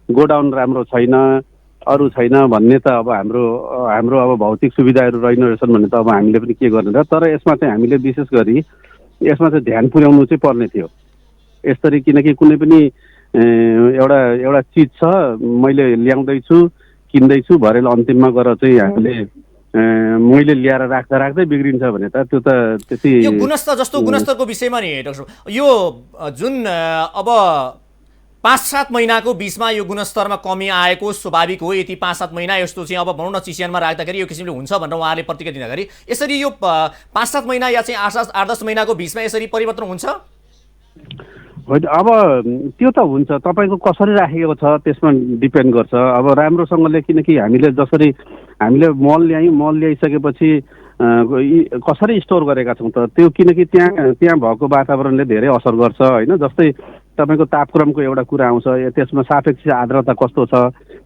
गोडाउन राम्रो छैन, अरू छैन भन्ने त अब हाम्रो अब भौतिक सुविधाहरू रहेन रहेछन् भन्ने त अब हामीले पनि के गर्ने र। तर यसमा चाहिँ हामीले विशेष गरी यसमा चाहिँ ध्यान पुर्याउनु चाहिँ पर्ने थियो यसरी, किनकि कुनै पनि एउटा चिज छ मैले ल्याउँदैछु किन्दैछु भरेल अन्तिममा गएर चाहिँ हामीले मैले ल्याएर राख्दै बिग्रिन्छ भने त त्यो त त्यति। यो गुणस्तर जस्तो गुणस्तरको विषयमा नि डाक्टर यो जुन अब 5-7 महिनाको बिचमा यो गुणस्तरमा कमी आएको स्वाभाविक हो। यति 5-7 महिना यस्तो चाहिँ अब भनौँ न चिसियानमा राख्दाखेरि यो किसिमले हुन्छ भनेर उहाँले प्रतिक्रिया दिँदाखेरि यसरी यो 5-7 महिना या चाहिँ 8-10 महिनाको बिचमा यसरी परिवर्तन हुन्छ? होइन, अब त्यो त हुन्छ, तपाईँको कसरी राखेको छ त्यसमा डिपेन्ड गर्छ। अब राम्रोसँगले, किनकि हामीले मल ल्याइसकेपछि कसरी स्टोर गरेका छौँ त त्यो, किनकि त्यहाँ भएको वातावरणले धेरै असर गर्छ होइन। जस्तै तपाईँको तापक्रमको एउटा कुरा आउँछ, त्यसमा सापेक्ष आर्द्रता कस्तो छ,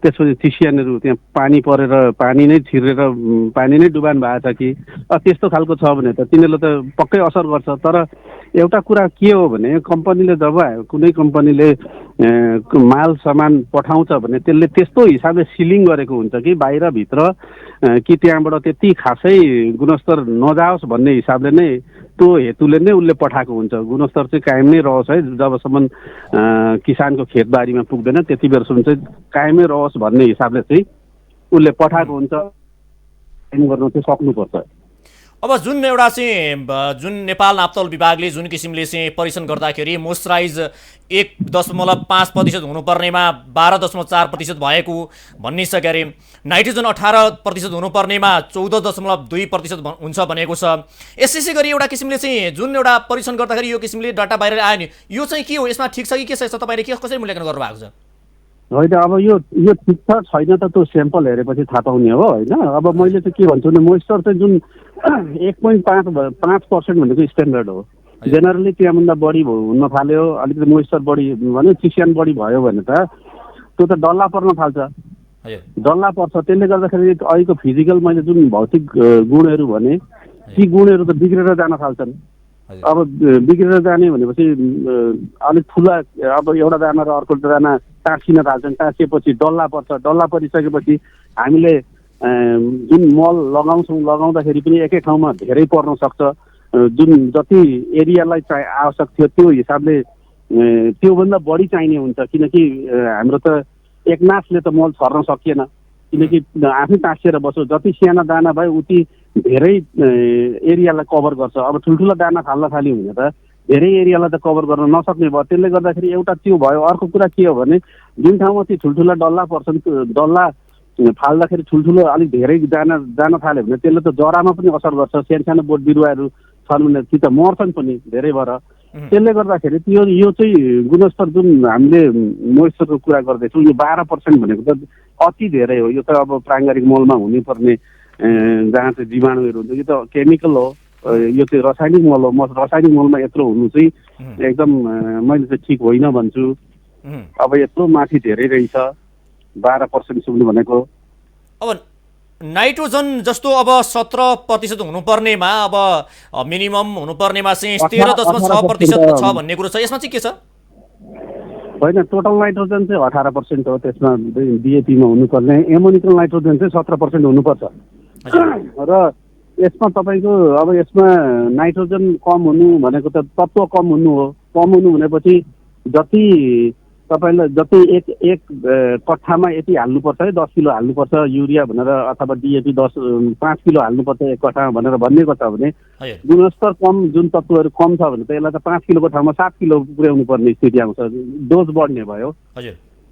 त्यसपछि चिसियानहरू त्यहाँ पानी परेर पानी नै छिरेर पानी नै डुबान भएको छ कि त्यस्तो खालको छ भने त तिनीहरूले त पक्कै असर गर्छ। तर एउटा कुरा के हो भने कम्पनीले जब कुनै कम्पनीले माल सामान पठाउँछ भने त्यसले त्यस्तो हिसाबले सिलिङ गरेको हुन्छ कि बाहिरभित्र कि त्यहाँबाट त्यति खासै गुणस्तर नजाओस् भन्ने हिसाबले नै त्यो हेतुले नै उसले पठाएको हुन्छ। गुणस्तर चाहिँ कायम नै रहोस् है, जबसम्म किसानको खेतबारीमा पुग्दैन त्यति बेरसम्म चाहिँ कायमै रहोस् भन्ने हिसाबले चाहिँ उसले पठाएको हुन्छ, काम गर्न चाहिँ सक्नुपर्छ। अब जुन एउटा चाहिँ जुन नेपाल नाप्तोल विभागले जुन किसिमले चाहिँ परीक्षण गर्दाखेरि मोइस्चराइज 1.5% हुनुपर्नेमा 12.4% भएको भनिसके अरे, नाइट्रोजन 18% हुनुपर्नेमा 14.2% हुन्छ भनेको छ। यसै गरी एउटा किसिमले चाहिँ जुन एउटा परीक्षण गर्दाखेरि यो किसिमले डाटा बाहिर आयो नि, यो चाहिँ के हो, यसमा ठिक छ कि के छ, तपाईँले कसरी मूल्याङ्कन गर्नुभएको छ? होइन, अब यो ठिक छ छैन त त्यो स्याम्पल हेरेपछि थाहा पाउने हो होइन। अब मैले चाहिँ के भन्छु भने मोइस्चर चाहिँ जुन 1.5% भनेको स्ट्यान्डर्ड हो। जेनरली त्यहाँभन्दा बढी हुन थाल्यो, अलिकति मोइस्चर बढी भने चिसियान बढी भयो भने त त्यो त डल्ला पर्न थाल्छ, डल्ला पर्छ। त्यसले गर्दाखेरि अहिलेको फिजिकल मैले जुन भौतिक गुणहरू भने ती गुणहरू त बिग्रेर जान थाल्छन्। अब बिग्रेर जाने भनेपछि अलिक ठुला, अब एउटा दाना र अर्को दाना टाँसिन थाल्छन्, टाँसिएपछि डल्ला पर्छ, डल्ला परिसकेपछि हामीले जुन मल लगाउँदाखेरि पनि एकै ठाउँमा धेरै पर्न सक्छ। जुन जति एरियालाई आवश्यक थियो त्यो हिसाबले त्योभन्दा बढी चाहिने हुन्छ, किनकि हाम्रो त एकनासले त मल छर्न सकिएन, किनकि आफै टाँसिएर बस्यो। जति साना दाना भयो उति धेरै एरियालाई कभर गर्छ। अब ठुल्ठुलो दाना फाल्न थाल्यो भने त धेरै एरियालाई त कभर गर्न नसक्ने भयो। त्यसले गर्दाखेरि एउटा त्यो भयो। अर्को कुरा के हो भने जुन ठाउँमा चाहिँ ठुल्ठुला डल्ला पर्छन्, डल्ला फाल्दाखेरि ठुल्ठुलो अलिक धेरै जान थाल्यो भने त्यसले त जरामा पनि असर गर्छ। सानो बोट बिरुवाहरू छन् भने कि त मर्छन् पनि धेरै भएर। त्यसले गर्दाखेरि यो चाहिँ गुणस्तर जुन हामीले मोइस्चरको कुरा गर्दैछौँ, यो 12% भनेको त अति धेरै हो। यो त अब प्राङ्गारिक मलमा हुनुपर्ने जहाँ चाहिँ जीवाणुहरू हुन्छ, यो त केमिकल हो, यो चाहिँ रासायनिक मल हो। रासायनिक मलमा यत्रो हुनु चाहिँ एकदम मैले चाहिँ ठिक होइन भन्छु। अब यत्रो माथि धेरै रहेछ 12% सुन्नु भनेको। अब नाइट्रोजन जस्तो अब 17% हुनुपर्नेमा अब मिनिमम हुनुपर्नेमा चाहिँ 13.6% छ भन्ने कुरो छ, यसमा चाहिँ के छ? होइन, टोटल नाइट्रोजन चाहिँ 18% हो, त्यसमा डिएपीमा हुनुपर्ने। एमोनिकल नाइट्रोजन चाहिँ 17% हुनुपर्छ। र यसमा तपाईँको अब यसमा नाइट्रोजन कम हुनु भनेको त तत्त्व कम हुनु हो। कम हुनु भनेपछि जति तपाईँलाई जति एक कट्ठामा यति हाल्नुपर्छ है 10 किलो हाल्नुपर्छ युरिया भनेर अथवा डिएपी 5 किलो हाल्नुपर्छ एक कट्ठामा भनेर भनिएको छ भने गुणस्तर कम जुन तत्त्वहरू कम छ भने त यसलाई त 5 किलोको ठाउँमा 7 किलो पुर्याउनु पर्ने स्थिति आउँछ, डोज बढ्ने भयो।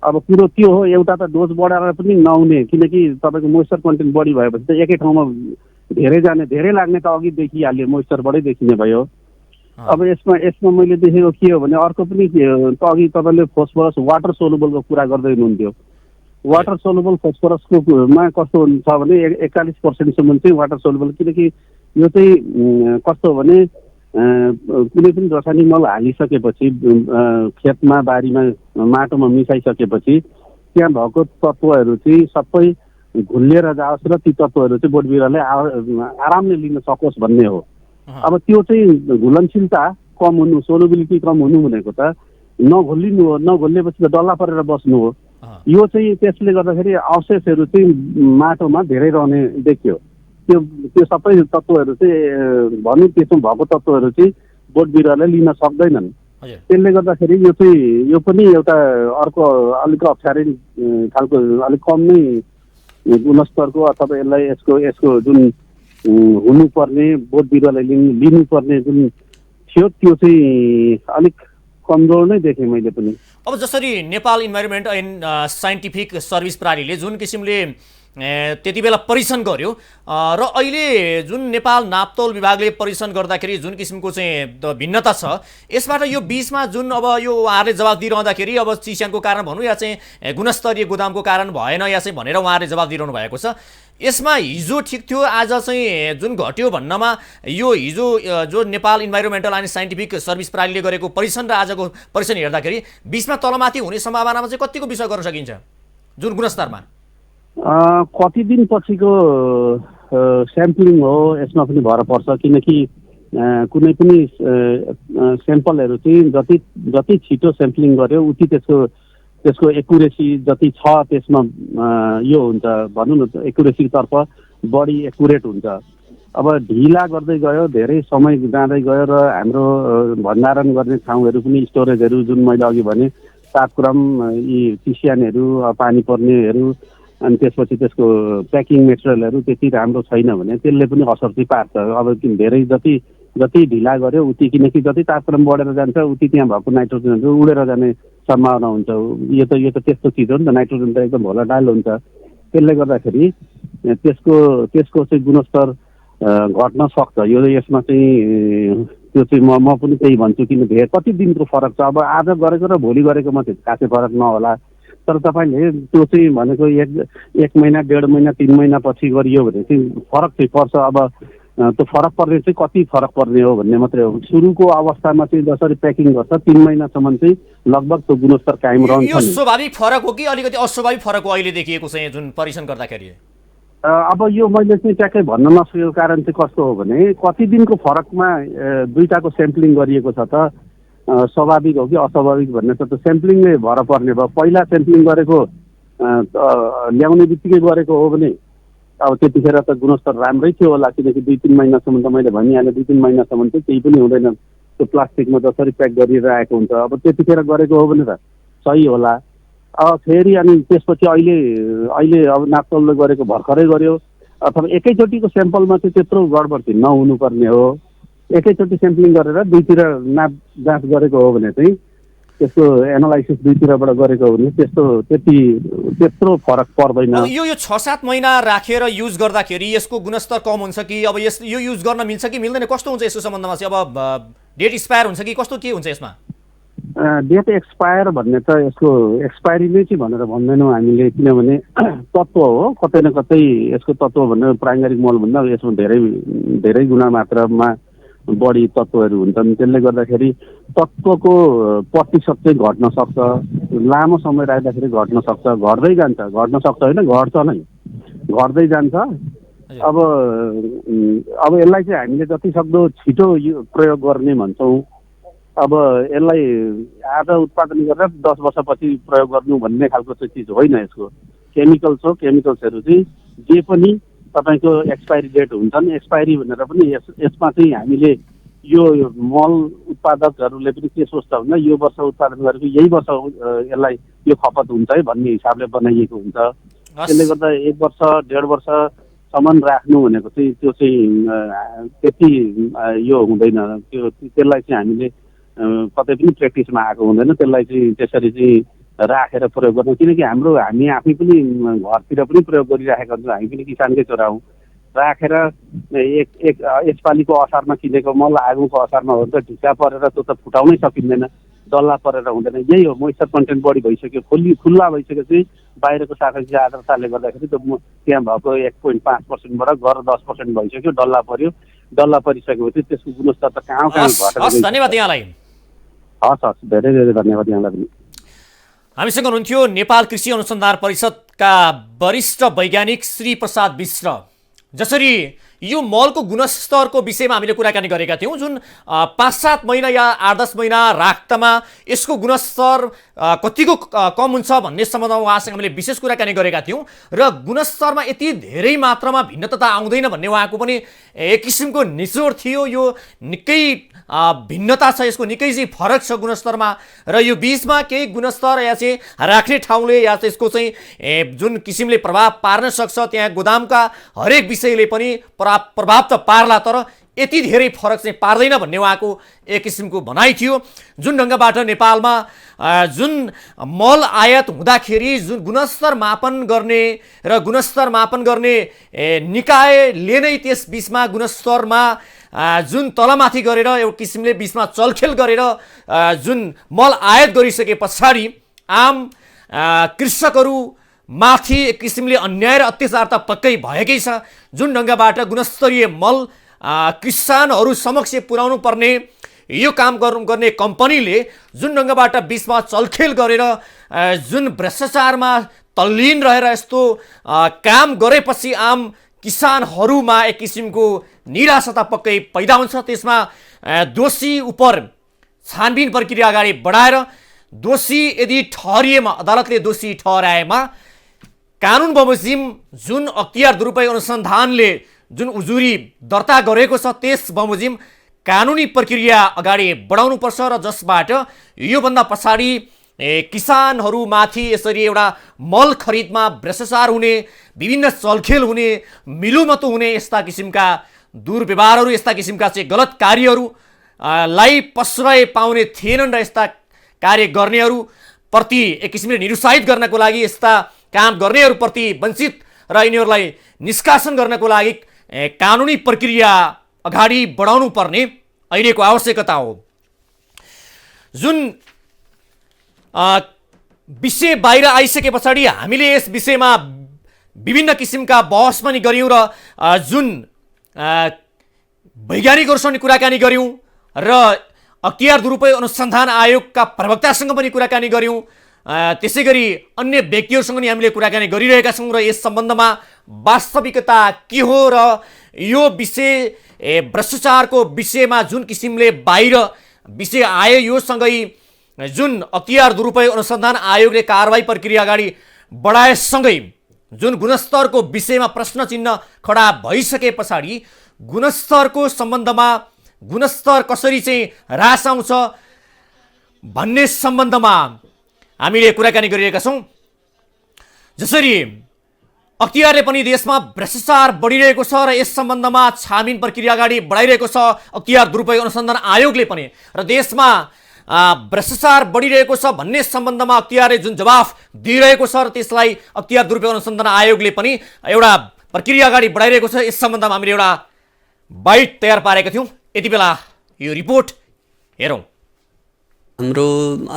अब कुरो त्यो हो, एउटा त डोज बढाएर पनि नहुने, किनकि तपाईँको मोइस्चर कन्टेन्ट बढी भएपछि त एकै ठाउँमा धेरै लाग्ने त अघि देखिहाल्यो, मोइस्चरबाटै देखिने भयो। अब यसमा मैले देखेको के हो भने अर्को पनि अघि तपाईँले फोस्फरस वाटर सोलुबलको कुरा गर्दै हुनुहुन्थ्यो। वाटर सोलुबल फोस्फरसकोमा कस्तो हुन्छ भने 41% चाहिँ वाटर सोलुबल, किनकि यो चाहिँ कस्तो हो भने कुनै पनि रासायनिक मल हालिसकेपछि खेतमा बारीमा माटोमा मिसाइसकेपछि त्यहाँ भएको तत्त्वहरू चाहिँ सबै घुलिएर जाओस् र ती तत्त्वहरू चाहिँ बोट बिरुवाले आरामले लिन सकोस् भन्ने हो। अब त्यो चाहिँ घुलनशीलता कम हुनु, सोलुबिलिटी कम हुनु भनेको त नघुलिनु हो, नघुलिएपछि त डल्ला परेर बस्नु हो। यो चाहिँ त्यसले गर्दाखेरि अवशेषहरू चाहिँ माटोमा धेरै रहने देखियो। त्यो सबै तत्त्वहरू चाहिँ भनौँ त्यसमा भएको तत्त्वहरू चाहिँ बोट बिरुवाले लिन सक्दैनन्। त्यसले गर्दाखेरि यो पनि एउटा अर्को अलिक अप्ठ्यारै खालको अलिक कम नै गुणस्तरको अथवा यसको जुन हुनुपर्ने बोट बिरुवालाई लिनुपर्ने जुन थियो त्यो चाहिँ अलिक कमजोर नै देखेँ मैले पनि। अब जसरी Nepal environment and scientific service प्रणालीले जुन किसिमले त्यति बेला परीक्षण गर्यो र अहिले जुन नेपाल नापतोल विभागले परीक्षण गर्दाखेरि जुन किसिमको चाहिँ भिन्नता छ, यसबाट यो बीचमा जुन अब यो उहाँहरूले जवाब दिइरहँदाखेरि अब चिस्यानको कारण भनौँ या चाहिँ गुणस्तरीय गोदामको कारण भएन या चाहिँ भनेर उहाँहरूले जवाब दिइरहनु भएको छ। यसमा हिजो ठिक थियो, आज चाहिँ जुन घट्यो भन्नमा यो हिजो जो Nepal environmental and scientific service प्रणालीले गरेको परीक्षण र आजको परीक्षण हेर्दाखेरि बिचमा तलमाथि हुने सम्भावनामा चाहिँ कतिको विषय गर्न सकिन्छ जुन गुणस्तरमा? कति दिन पछिको स्याम्पलिङ हो यसमा पनि भर पर्छ, किनकि कुनै पनि स्याम्पलहरू चाहिँ जति छिटो स्याम्पलिङ गर्यो उति त्यसको एकुरेसी जति छ त्यसमा यो हुन्छ, भनौँ न एकुरेसीतर्फ बढी एकुरेट हुन्छ। अब ढिला गर्दै गयो, धेरै समय जाँदै गयो र हाम्रो भण्डारण गर्ने ठाउँहरू पनि स्टोरेजहरू जुन मैले अघि भने तापक्रम यी चिस्यानहरू पानी पर्नेहरू अनि त्यसपछि त्यसको प्याकिङ मेटेरियलहरू त्यति राम्रो छैन भने त्यसले पनि असर चाहिँ पार्छ। अब धेरै जति ढिला गर्यो उति, किनकि जति तापक्रम बढेर जान्छ उति त्यहाँ भएको नाइट्रोजनहरू उडेर जाने सम्भावना हुन्छ। यो त त्यस्तो चिज हो नि त, नाइट्रोजन त एकदम भोलाटाइल हुन्छ। त्यसले गर्दाखेरि त्यसको चाहिँ गुणस्तर घट्न सक्छ। यसमा चाहिँ त्यो चाहिँ म पनि त्यही भन्छु, किन कति दिनको फरक छ। अब आज गरेको र भोलि गरेकोमा चाहिँ खासै फरक नहोला, तर तपाईँले त्यो चाहिँ भनेको एक महिना 1.5 महिना 3 महिना पछि गरियो भने चाहिँ फरक चाहिँ पर्छ। अब त्यो फरक पर्ने चाहिँ कति फरक पर्ने हो भन्ने मात्रै हो। सुरुको अवस्थामा चाहिँ जसरी प्याकिङ गर्छ 3 महिनासम्म चाहिँ लगभग त्यो गुणस्तर कायम रहन्छ। यो स्वाभाविक फरक हो कि अलिकति अस्वाभाविक फरक हो अहिले देखिएको चाहिँ जुन परीक्षण गर्दाखेरि? अब यो मैले चाहिँ ट्याक्कै भन्न नसकेको कारण चाहिँ कस्तो हो भने कति दिनको फरकमा दुईटाको स्याम्पलिङ गरिएको छ त स्वाभाविक हो कि अस्वाभाविक भन्ने त स्याम्पलिङले भर पर्ने भयो। पहिला स्याम्पलिङ गरेको ल्याउने बित्तिकै गरेको हो भने अब त्यतिखेर त गुणस्तर राम्रै थियो होला, किनकि 2-3 महिनासम्म त मैले भनिहालेँ 2-3 महिनासम्म चाहिँ केही पनि हुँदैन, त्यो प्लास्टिकमा जसरी प्याक गरिएर आएको हुन्छ। अब त्यतिखेर गरेको हो भने त सही होला। अब फेरि अनि त्यसपछि अहिले अब नापतोलले गरेको भर्खरै गर्यो अथवा एकैचोटिको स्याम्पलमा चाहिँ त्यत्रो गडबड चाहिँ नहुनुपर्ने हो। एकैचोटि स्याम्पलिङ गरेर दुईतिर नाप जाँच गरेको हो भने चाहिँ त्यसको एनालाइसिस दुईतिरबाट गरेको हो भने त्यत्रो फरक पर्दैन। यो 6-7 महिना राखेर युज गर्दाखेरि यसको गुणस्तर कम हुन्छ कि अब यो युज गर्न मिल्छ कि मिल्दैन, कस्तो हुन्छ यसको सम्बन्धमा चाहिँ? अब डेट एक्सपायर हुन्छ कि कस्तो के हुन्छ यसमा? डेट एक्सपायर भन्ने त यसको एक्सपायरी नै चाहिँ भनेर भन्दैनौँ हामीले, किनभने तत्त्व हो कतै न कतै यसको तत्त्व भन्ने प्राइमेरी मल भन्दा यसमा धेरै गुणा मात्रामा बढी तत्त्वहरू हुन्छन्। त्यसले गर्दाखेरि तत्त्वको प्रतिशत चाहिँ घट्न सक्छ, लामो समय राख्दाखेरि घट्न सक्छ, घट्दै जान्छ, घट्न सक्छ होइन घट्छ नै, घट्दै जान्छ। अब यसलाई चाहिँ हामीले जति सक्दो छिटो प्रयोग गर्ने भन्छौँ। अब यसलाई आज उत्पादन गरेर 10 वर्षपछि प्रयोग गर्नु भन्ने खालको चाहिँ चिज होइन। यसको केमिकल्स हो, केमिकल्सहरू चाहिँ जे पनि तपाईँको एक्सपायरी डेट हुन्छन्, एक्सपायरी भनेर पनि यसमा चाहिँ हामीले यो मल उत्पादकहरूले पनि के सोच्छ भन्दा यो वर्ष उत्पादन गरेको यही वर्ष यसलाई यो खपत हुन्छ है भन्ने हिसाबले बनाइएको हुन्छ। त्यसले गर्दा 1 वर्ष 1.5 वर्षसम्म राख्नु भनेको चाहिँ त्यो चाहिँ त्यति यो हुँदैन। त्यसलाई चाहिँ हामीले कतै पनि प्र्याक्टिसमा आएको हुँदैन। त्यसलाई चाहिँ त्यसरी चाहिँ राखेर प्रयोग गर्नु, किनकि हामी आफै पनि घरतिर पनि प्रयोग गरिराखेका हुन्छौँ। हामी पनि किसानकै छोरा हौँ। राखेर यसपालिको असारमा किनेको मल आगोको असारमा हो भने त ढिक्का परेर त्यो त फुटाउनै सकिँदैन, डल्ला परेर हुँदैन। यही हो, मोइस्चर कन्टेन्ट बढी भइसक्यो, खुल्ला भइसकेपछि बाहिरको शाखाकी आर्द्रताले गर्दाखेरि त्यो त्यहाँ भएको 1.5%बाट गएर 10% भइसक्यो, डल्ला पर्यो। डल्ला परिसकेपछि त्यसको गुणस्तर त कहाँ घटेर। धन्यवाद यहाँलाई। हस्, धेरै धेरै धन्यवाद यहाँलाई पनि। हामीसँग हुनुहुन्थ्यो नेपाल कृषि अनुसन्धान परिषदका वरिष्ठ वैज्ञानिक श्री प्रसाद मिश्र। जसरी यो मलको गुणस्तरको विषयमा हामीले कुराकानी गरेका थियौँ, जुन 5-7 महिना या 8-10 महिना राख्दामा यसको गुणस्तर कतिको कम हुन्छ भन्ने सम्बन्धमा उहाँसँग हामीले विशेष कुराकानी गरेका थियौँ र गुणस्तरमा यति धेरै मात्रामा भिन्नता आउँदैन भन्ने उहाँको पनि एक किसिमको निचोड थियो। यो निकै भिन्नता छ, यसको निकै चाहिँ फरक छ गुणस्तरमा र यो बीचमा केही गुणस्तर या चाहिँ राख्ने ठाउँले या चाहिँ यसको चाहिँ जुन किसिमले प्रभाव पार्न सक्छ, त्यहाँ गोदामका हरेक विषयले पनि प्रभाव त पार्ला, तर यति धेरै फरक चाहिँ पार्दैन भन्ने उहाँको एक किसिमको भनाइ थियो। जुन ढङ्गबाट नेपालमा जुन मल आयात हुँदाखेरि जुन गुणस्तर मापन गर्ने र गुणस्तर मापन गर्ने निकायले नै त्यस बिचमा गुणस्तरमा जुन तलमाथि गरेर एउटा किसिमले बिचमा चलखेल गरेर जुन मल आयात गरिसके पछाडि आम कृषकहरू माथि एक किसिमले अन्याय र अत्याचार त पक्कै भएकै छ। जुन ढङ्गबाट गुणस्तरीय मल किसानहरू समक्ष पुर्याउनु पर्ने यो काम गर्ने कम्पनीले जुन ढङ्गबाट बिचमा चलखेल गरेर जुन भ्रष्टाचारमा तल्लीन रहेर यस्तो काम गरेपछि आम किसानहरूमा एक किसिमको निराशा पक्कै पैदा हुन्छ। त्यसमा दोषी उप छानबिन प्रक्रिया अगाडि बढाएर दोषी यदि ठहरिएमा, अदालतले दोषी ठहराएमा कानुन बमोजिम जुन अख्तियार दुरुपयोग अनुसन्धानले जुन उजुरी दर्ता गरेको छ त्यस बमोजिम कानुनी प्रक्रिया अगाडि बढाउनुपर्छ र जसबाट योभन्दा पछाडि किसानहरूमाथि यसरी एउटा मल खरिदमा भ्रष्टाचार हुने, विभिन्न चलखेल हुने, मिलुमतो हुने यस्ता किसिमका दुर्व्यवहारहरू, यस्ता किसिमका चाहिँ गलत कार्यहरूलाई प्रश्रय पाउने थिएनन् र यस्ता कार्य गर्नेहरू प्रति एक किसिमले निरुत्साहित गर्नको लागि, यस्ता काम गर्नेहरूप्रति वञ्चित र यिनीहरूलाई निष्कासन गर्नको लागि कानुनी प्रक्रिया अगाडि बढाउनु पर्ने अहिलेको आवश्यकता हो। जुन विषय बाहिर आइसके पछाडि हामीले यस विषयमा विभिन्न किसिमका बहस पनि गऱ्यौँ र जुन वैज्ञानिकहरूसँग कुराकानी गऱ्यौँ र अख्तियार दुरुपयोग अनुसन्धान आयोगका प्रवक्तासँग पनि कुराकानी गऱ्यौँ। त्यसै गरी अन्य व्यक्तिहरूसँग पनि हामीले कुराकानी गरिरहेका छौँ र यस सम्बन्धमा वास्तविकता के हो र यो विषय भ्रष्टाचारको विषयमा जुन किसिमले बाहिर विषय आयो, यो सँगै जुन अख्तियार दुरुपयोग अनुसन्धान आयोगले कारबाही प्रक्रिया अगाडि बढाएसँगै जुन गुणस्तरको विषयमा प्रश्न चिन्ह खडा भइसके पछाडि गुणस्तरको सम्बन्धमा गुणस्तर कसरी चाहिँ ह्रास आउँछ भन्ने सम्बन्धमा हामीले कुराकानी गरिरहेका छौँ। जसरी अख्तियारले पनि देशमा भ्रष्टाचार बढिरहेको छ र यस सम्बन्धमा छानबिन प्रक्रिया अगाडि बढाइरहेको छ अख्तियार दुरुपयोग अनुसन्धान आयोगले पनि, र देशमा भ्रष्टाचार बढिरहेको छ भन्ने सम्बन्धमा अख्तियारले जुन जवाफ दिइरहेको छ र त्यसलाई अख्तियार दुरुपयोग अनुसन्धान आयोगले पनि एउटा प्रक्रिया अगाडि बढाइरहेको छ। यस सम्बन्धमा हामीले एउटा बाइट तयार पारेका थियौँ। यति बेला यो रिपोर्ट हेरौँ। हाम्रो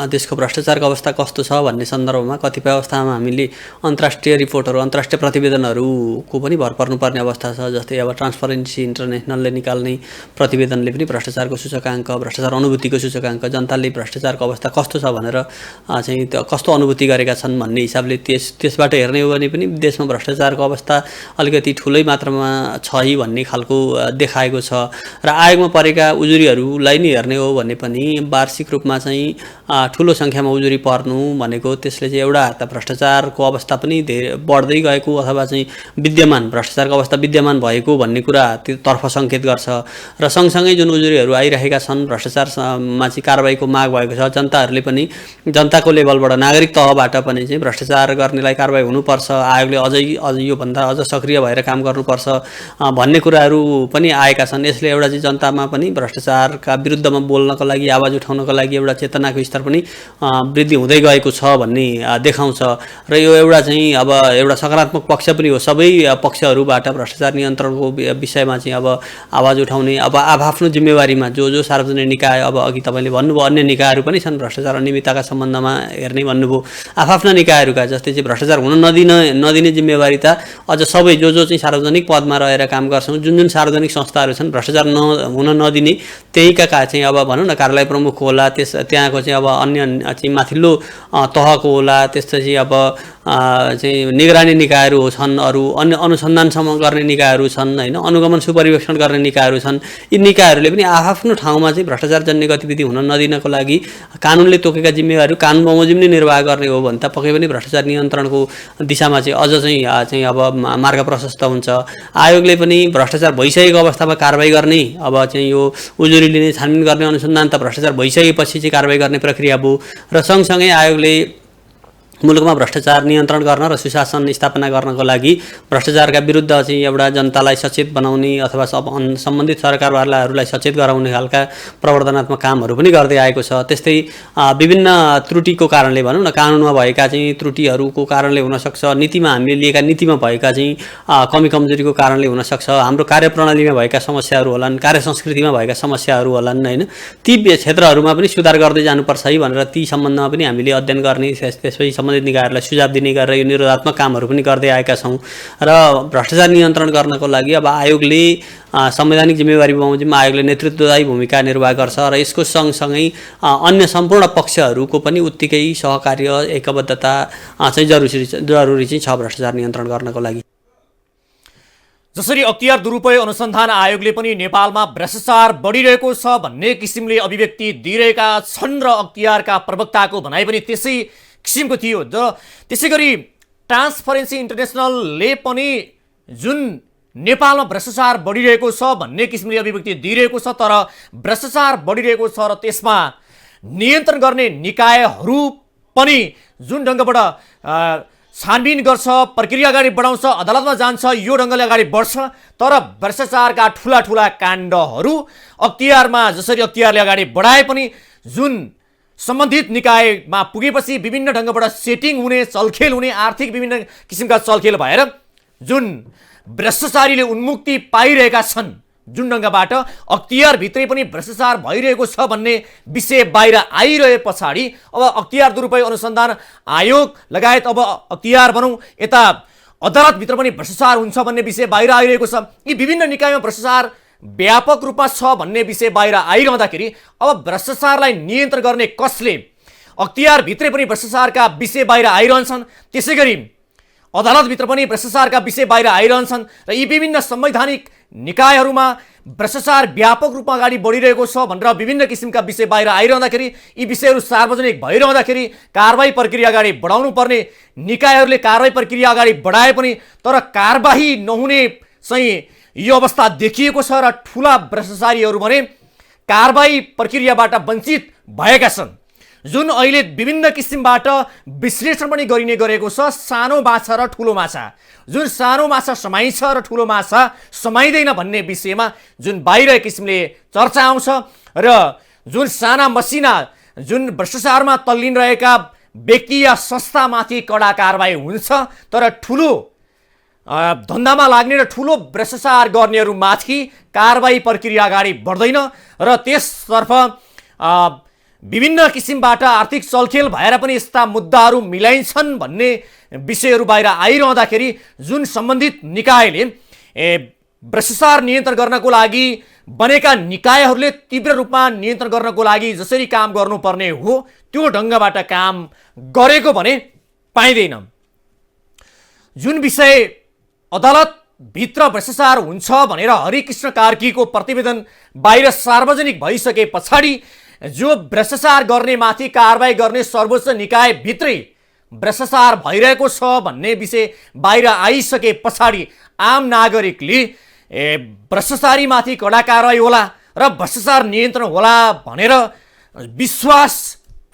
देशको भ्रष्टाचारको अवस्था कस्तो छ भन्ने सन्दर्भमा कतिपय अवस्थामा हामीले अन्तर्राष्ट्रिय रिपोर्टहरू, अन्तर्राष्ट्रिय प्रतिवेदनहरूको पनि भर पर्नुपर्ने अवस्था छ। जस्तै अब ट्रान्सपरेन्सी इन्टरनेसनलले निकाल्ने प्रतिवेदनले पनि भ्रष्टाचारको सूचकाङ्क, भ्रष्टाचार अनुभूतिको सूचकाङ्क, जनताले भ्रष्टाचारको अवस्था कस्तो छ भनेर चाहिँ कस्तो अनुभूति गरेका छन् भन्ने हिसाबले त्यसबाट हेर्ने हो भने पनि देशमा भ्रष्टाचारको अवस्था अलिकति ठुलै मात्रामा छ है भन्ने खालको देखाएको छ। र आयोगमा परेका उजुरीहरूलाई नै हेर्ने हो भने पनि वार्षिक रूपमा चाहिँ ठुलो सङ्ख्यामा उजुरी पर्नु भनेको त्यसले चाहिँ एउटा त भ्रष्टाचारको अवस्था पनि धेरै बढ्दै गएको अथवा चाहिँ विद्यमान भ्रष्टाचारको अवस्था विद्यमान भएको भन्ने कुरा त्योतर्फ सङ्केत गर्छ र सँगसँगै जुन उजुरीहरू आइरहेका छन् भ्रष्टाचारमा चाहिँ कारबाहीको माग भएको छ जनताहरूले पनि जनताको लेभलबाट नागरिक तहबाट पनि चाहिँ भ्रष्टाचार गर्नेलाई कारबाही हुनुपर्छ आयोगले अझ योभन्दा अझ सक्रिय भएर काम गर्नुपर्छ भन्ने कुराहरू पनि आएका छन् यसले एउटा चाहिँ जनतामा पनि भ्रष्टाचारका विरुद्धमा बोल्नको लागि आवाज उठाउनको लागि एउटा चेतनाको स्तर पनि वृद्धि हुँदै गएको छ भन्ने देखाउँछ र यो एउटा चाहिँ अब एउटा सकारात्मक पक्ष पनि हो सबै पक्षहरूबाट भ्रष्टाचार नियन्त्रणको विषयमा चाहिँ अब आवाज उठाउने अब आफ्नो जिम्मेवारीमा जो सार्वजनिक निकाय अब अघि तपाईँले भन्नुभयो अन्य निकायहरू पनि छन् भ्रष्टाचार अनियमितताका सम्बन्धमा हेर्ने भन्नुभयो आफ्ना निकायहरूका जस्तै चाहिँ भ्रष्टाचार हुन नदिने जिम्मेवारी त अझ सबै जो चाहिँ सार्वजनिक पदमा रहेर काम गर्छौँ जुन सार्वजनिक संस्थाहरू छन् भ्रष्टाचार हुन नदिने त्यहीका चाहिँ अब भनौँ न कार्यालय प्रमुख होला त्यहाँको चाहिँ अब अन्य चाहिँ माथिल्लो तहको होला त्यसपछि अब चाहिँ निगरानी निकायहरू छन् अरू अन्य अनुसन्धानसम्म गर्ने निकायहरू छन् होइन अनुगमन सुपरिवेक्षण गर्ने निकायहरू छन् यी निकायहरूले पनि आफ्नो ठाउँमा चाहिँ भ्रष्टाचारजन्य गतिविधि हुन नदिनको लागि कानुनले तोकेका जिम्मेवारीहरू कानुन बमोजिम नै निर्वाह गर्ने हो भने त पक्कै पनि भ्रष्टाचार नियन्त्रणको दिशामा चाहिँ अझ चाहिँ अब मार्ग प्रशस्त हुन्छ आयोगले पनि भ्रष्टाचार भइसकेको अवस्थामा कारबाही गर्ने अब चाहिँ यो उजुरी लिने छानबिन गर्ने अनुसन्धान त भ्रष्टाचार भइसकेपछि चाहिँ कारबाही गर्ने प्रक्रिया भयो र सँगसँगै आयोगले मुलुकमा भ्रष्टाचार नियन्त्रण गर्न र सुशासन स्थापना गर्नको लागि भ्रष्टाचारका विरुद्ध चाहिँ एउटा जनतालाई सचेत बनाउने अथवा सम्बन्धित सरकारवालाहरूलाई सचेत गराउने खालका प्रवर्धनात्मक कामहरू पनि गर्दै आएको छ त्यस्तै विभिन्न त्रुटिको कारणले भनौँ न कानुनमा भएका चाहिँ त्रुटिहरूको कारणले हुनसक्छ नीतिमा हामीले लिएका नीतिमा भएका चाहिँ कमी कमजोरीको कारणले हुनसक्छ हाम्रो कार्यप्रणालीमा भएका समस्याहरू होलान् कार्य संस्कृतिमा भएका समस्याहरू होलान् होइन ती क्षेत्रहरूमा पनि सुधार गर्दै जानुपर्छ है भनेर ती सम्बन्धमा पनि हामीले अध्ययन गर्ने त्यसपछि सम्बन्धित निकायहरूलाई सुझाव दिने गरेर यो निरोधात्मक कामहरू पनि गर्दै आएका छौँ र भ्रष्टाचार नियन्त्रण गर्नको लागि अब आयोगले संवैधानिक जिम्मेवारी बमोजिम आयोगले नेतृत्वदायी भूमिका निर्वाह गर्छ र यसको सँगसँगै अन्य सम्पूर्ण पक्षहरूको पनि उत्तिकै सहकार्य एकबद्धता चाहिँ जरुरी चाहिँ छ भ्रष्टाचार नियन्त्रण गर्नको लागि। जसरी अख्तियार दुरुपयोग अनुसन्धान आयोगले पनि नेपालमा भ्रष्टाचार बढिरहेको छ भन्ने किसिमले अभिव्यक्ति दिइरहेका छन् र अख्तियारका प्रवक्ताको भनाइ पनि त्यसै किसिमको थियो र त्यसै गरी ट्रान्सपरेन्सी इन्टरनेसनलले पनि जुन नेपालमा भ्रष्टाचार बढिरहेको छ भन्ने किसिमले अभिव्यक्ति दिइरहेको छ तर भ्रष्टाचार बढिरहेको छ र त्यसमा नियन्त्रण गर्ने निकायहरू पनि जुन ढङ्गबाट छानबिन गर्छ प्रक्रिया अगाडि बढाउँछ अदालतमा जान्छ यो ढङ्गले अगाडि बढ्छ तर भ्रष्टाचारका ठुला काण्डहरू अख्तियारमा जसरी अख्तियारले अगाडि बढाए पनि जुन सम्बन्धित निकायमा पुगेपछि विभिन्न ढङ्गबाट सेटिङ हुने चलखेल हुने आर्थिक विभिन्न किसिमका चलखेल भएर जुन भ्रष्टाचारीले उन्मुक्ति पाइरहेका छन् जुन ढङ्गबाट अख्तियारभित्रै पनि भ्रष्टाचार भइरहेको छ भन्ने विषय बाहिर आइरहे पछाडि अब अख्तियार दुरुपयोग अनुसन्धान आयोग लगायत अब अख्तियार भनौँ यता अदालतभित्र पनि भ्रष्टाचार हुन्छ भन्ने विषय बाहिर आइरहेको छ यी विभिन्न निकायमा भ्रष्टाचार व्यापक रूपमा छ भन्ने विषय बाहिर आइरहँदाखेरि अब भ्रष्टाचारलाई नियन्त्रण गर्ने कसले अख्तियारभित्रै पनि भ्रष्टाचारका विषय बाहिर आइरहन्छन् त्यसै गरी अदालतभित्र पनि भ्रष्टाचारका विषय बाहिर आइरहन्छन् र यी विभिन्न संवैधानिक निकायहरूमा भ्रष्टाचार व्यापक रूपमा अगाडि बढिरहेको छ भनेर विभिन्न किसिमका विषय बाहिर आइरहँदाखेरि यी विषयहरू सार्वजनिक भइरहँदाखेरि कारबाही प्रक्रिया अगाडि बढाउनु पर्ने निकायहरूले कारबाही प्रक्रिया अगाडि बढाए पनि तर कारबाही नहुने चाहिँ यो अवस्था देखिएको छ र ठुला भ्रष्टाचारीहरू भने कारबाही प्रक्रियाबाट वञ्चित भएका छन् जुन अहिले विभिन्न किसिमबाट विश्लेषण पनि गरिने गरेको छ सानो माछा र ठुलो माछा जुन सानो माछा समाइन्छ र ठुलो माछा समाइँदैन भन्ने विषयमा जुन बाहिर किसिमले चर्चा आउँछ र जुन साना मसिना जुन भ्रष्टाचारमा तल्लीन रहेका व्यक्ति या संस्थामाथि कडा कारबाही हुन्छ तर ठुलो धन्दामा लाग्ने र ठुलो भ्रष्टाचार गर्नेहरूमाथि कारबाही प्रक्रिया अगाडि बढ्दैन र त्यसतर्फ विभिन्न किसिमबाट आर्थिक चलखेल भएर पनि यस्ता मुद्दाहरू मिलाइन्छन् भन्ने विषयहरू बाहिर आइरहँदाखेरि जुन सम्बन्धित निकायले भ्रष्टाचार नियन्त्रण गर्नको लागि बनेका निकायहरूले तीव्र रूपमा नियन्त्रण गर्नको लागि जसरी काम गर्नुपर्ने हो त्यो ढङ्गबाट काम गरेको भने पाइँदैन जुन विषय अदालतभित्र भ्रष्टाचार हुन्छ भनेर हरिकृष्ण कार्कीको प्रतिवेदन बाहिर सार्वजनिक भइसके पछाडि जो भ्रष्टाचार गर्ने माथि कारबाही गर्ने सर्वोच्च निकायभित्रै भ्रष्टाचार भइरहेको छ भन्ने विषय बाहिर आइसके पछाडि आम नागरिकले भ्रष्टाचारीमाथि कडा कारबाही होला र भ्रष्टाचार नियन्त्रण होला भनेर विश्वास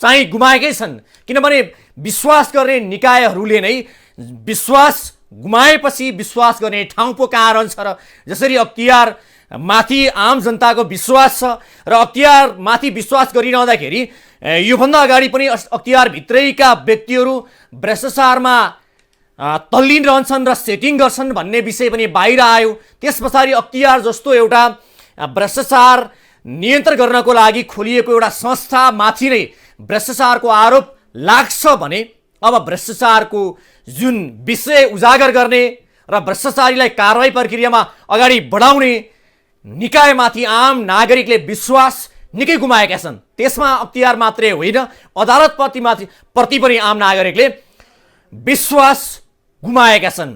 चाहिँ गुमाएकै छन्। किनभने विश्वास गर्ने निकायहरूले नै विश्वास गुमाएपछि विश्वास गर्ने ठाउँ पो कहाँ रहन्छ र। जसरी अख्तियार माथि आम जनताको विश्वास छ र अख्तियार माथि विश्वास गरिरहँदाखेरि योभन्दा अगाडि पनि अख्तियारभित्रैका व्यक्तिहरू भ्रष्टाचारमा तल्लीन रहन्छन् र सेटिङ गर्छन् भन्ने विषय पनि बाहिर आयो। त्यस पछाडि अख्तियार जस्तो एउटा भ्रष्टाचार नियन्त्रण गर्नको लागि खोलिएको एउटा संस्थामाथि नै भ्रष्टाचारको आरोप लाग्छ भने अब भ्रष्टाचारको जुन विषय उजागर गर्ने र भ्रष्टाचारीलाई कारबाही प्रक्रियामा अगाडि बढाउने निकायमाथि आम नागरिकले विश्वास निकै गुमाएका छन्। त्यसमा अख्तियार मात्रै होइन, अदालतप्रति पनि आम नागरिकले विश्वास गुमाएका छन्।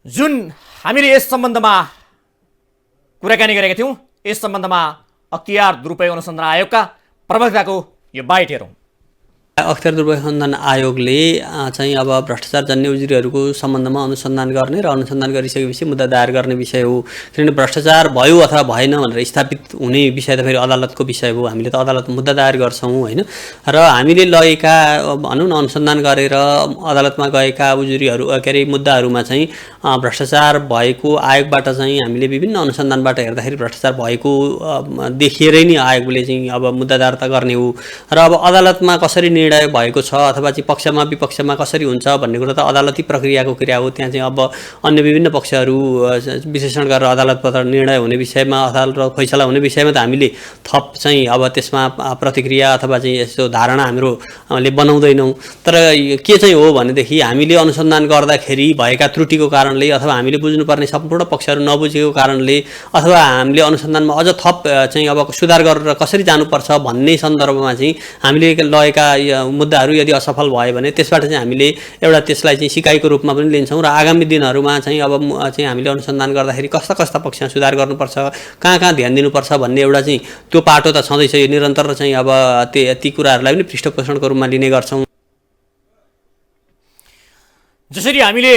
जुन हामीले यस सम्बन्धमा कुराकानी गरेका थियौँ, यस सम्बन्धमा अख्तियार दुरुपयोग अनुसन्धान आयोगका प्रवक्ताको यो बाइट हेरौँ। अख्तियार दुरुपयोग अनुसन्धान आयोगले चाहिँ अब भ्रष्टाचार जन्य उजुरीहरूको सम्बन्धमा अनुसन्धान गर्ने र अनुसन्धान गरिसकेपछि मुद्दा दायर गर्ने विषय हो। किनभने भ्रष्टाचार भयो अथवा भएन भनेर स्थापित हुने विषय त फेरि अदालतको विषय हो। हामीले त अदालत मुद्दा दायर गर्छौँ होइन, र हामीले लगेका भनौँ न अनुसन्धान गरेर अदालतमा गएका उजुरीहरू के अरे मुद्दाहरूमा चाहिँ भ्रष्टाचार भएको आयोगबाट चाहिँ हामीले विभिन्न अनुसन्धानबाट हेर्दाखेरि भ्रष्टाचार भएको देखिएरै नै आयोगले चाहिँ अब मुद्दा दर्ता गर्ने हो। र अब अदालतमा कसरी निर्णय भएको छ अथवा चाहिँ पक्षमा विपक्षमा कसरी हुन्छ भन्ने कुरा त अदालती प्रक्रियाको क्रिया हो। त्यहाँ चाहिँ अब अन्य विभिन्न पक्षहरू विश्लेषण गरेर अदालतबाट निर्णय हुने विषयमा अदालत फैसला हुने विषयमा त हामीले थप चाहिँ अब त्यसमा प्रतिक्रिया अथवा चाहिँ यस्तो धारणा हाम्रोले बनाउँदैनौँ। तर के चाहिँ हो भनेदेखि हामीले अनुसन्धान गर्दाखेरि भएका त्रुटिको कारणले अथवा हामीले बुझ्नुपर्ने सम्पूर्ण पक्षहरू नबुझेको कारणले अथवा हामीले अनुसन्धानमा अझ थप चाहिँ अब सुधार गरेर कसरी जानुपर्छ भन्ने सन्दर्भमा चाहिँ हामीले लगेका मुद्दाहरू यदि असफल भयो भने त्यसबाट चाहिँ हामीले एउटा त्यसलाई चाहिँ सिकाइको रूपमा पनि लिन्छौँ र आगामी दिनहरूमा चाहिँ अब चाहिँ हामीले अनुसन्धान गर्दाखेरि कस्ता कस्ता पक्षमा सुधार गर्नुपर्छ, कहाँ कहाँ ध्यान दिनुपर्छ भन्ने एउटा चाहिँ त्यो पाटो त छँदैछ। यो निरन्तर चाहिँ अब ती कुराहरूलाई पनि पृष्ठपोषणको रूपमा लिने गर्छौँ। जसरी हामीले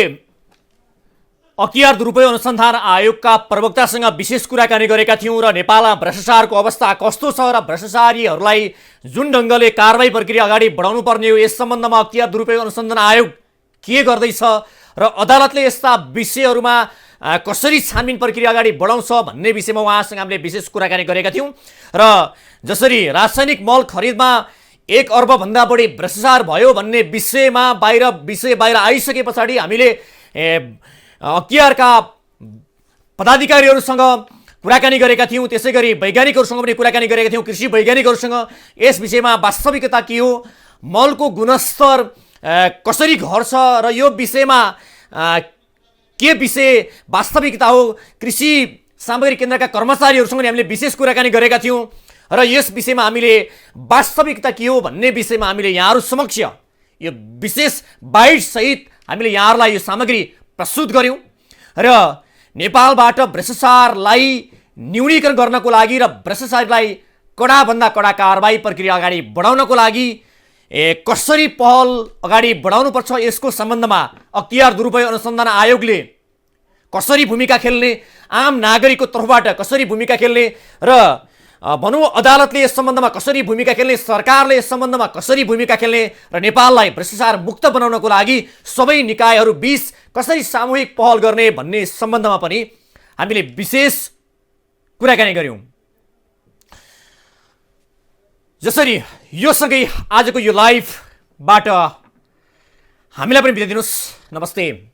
अख्तियार दुरुपयोग अनुसन्धान आयोगका प्रवक्तासँग विशेष कुराकानी गरेका थियौँ र नेपालमा भ्रष्टाचारको अवस्था कस्तो छ र भ्रष्टाचारीहरूलाई जुन ढङ्गले कारबाही प्रक्रिया अगाडि बढाउनु पर्ने हो यस सम्बन्धमा अख्तियार दुरुपयोग अनुसन्धान आयोग के गर्दैछ र अदालतले यस्ता विषयहरूमा कसरी छानबिन प्रक्रिया अगाडि बढाउँछ भन्ने विषयमा उहाँसँग हामीले विशेष कुराकानी गरेका थियौँ। र जसरी रासायनिक मल खरिदमा 1 अर्बभन्दा बढी भ्रष्टाचार भयो भन्ने विषयमा बाहिर आइसके पछाडि हामीले अख्तियारका पदाधिकारीहरूसँग कुराकानी गरेका थियौँ। त्यसै गरी वैज्ञानिकहरूसँग पनि कुराकानी गरेका थियौँ, कृषि वैज्ञानिकहरूसँग यस विषयमा वास्तविकता के हो, मलको गुणस्तर कसरी घट्छ र यो विषयमा के विषय वास्तविकता हो। कृषि सामग्री केन्द्रका कर्मचारीहरूसँग पनि हामीले विशेष कुराकानी गरेका थियौँ र यस विषयमा हामीले वास्तविकता के हो भन्ने विषयमा हामीले यहाँहरू समक्ष यो विशेष बाइटसहित हामीले यहाँहरूलाई यो सामग्री प्रस्तुत गऱ्यौँ र नेपालबाट भ्रष्टाचारलाई न्यूनीकरण गर्नको लागि र भ्रष्टाचारीलाई कडाभन्दा कडा कारबाही प्रक्रिया अगाडि बढाउनको लागि कसरी पहल अगाडि बढाउनुपर्छ यसको सम्बन्धमा अख्तियार दुरुपयोग अनुसन्धान आयोगले कसरी भूमिका खेल्ने, आम नागरिकको तर्फबाट कसरी भूमिका खेल्ने र भनौँ अदालतले यस सम्बन्धमा कसरी भूमिका खेल्ने, सरकारले यस सम्बन्धमा कसरी भूमिका खेल्ने र नेपाललाई भ्रष्टाचार मुक्त बनाउनको लागि सबै निकायहरू बीच कसरी सामूहिक पहल गर्ने भन्ने सम्बन्धमा पनि हामीले विशेष कुराकानी गऱ्यौँ। जसरी यो सँगै आजको यो लाइभबाट हामीलाई पनि बिदा दिनुहोस्। नमस्ते।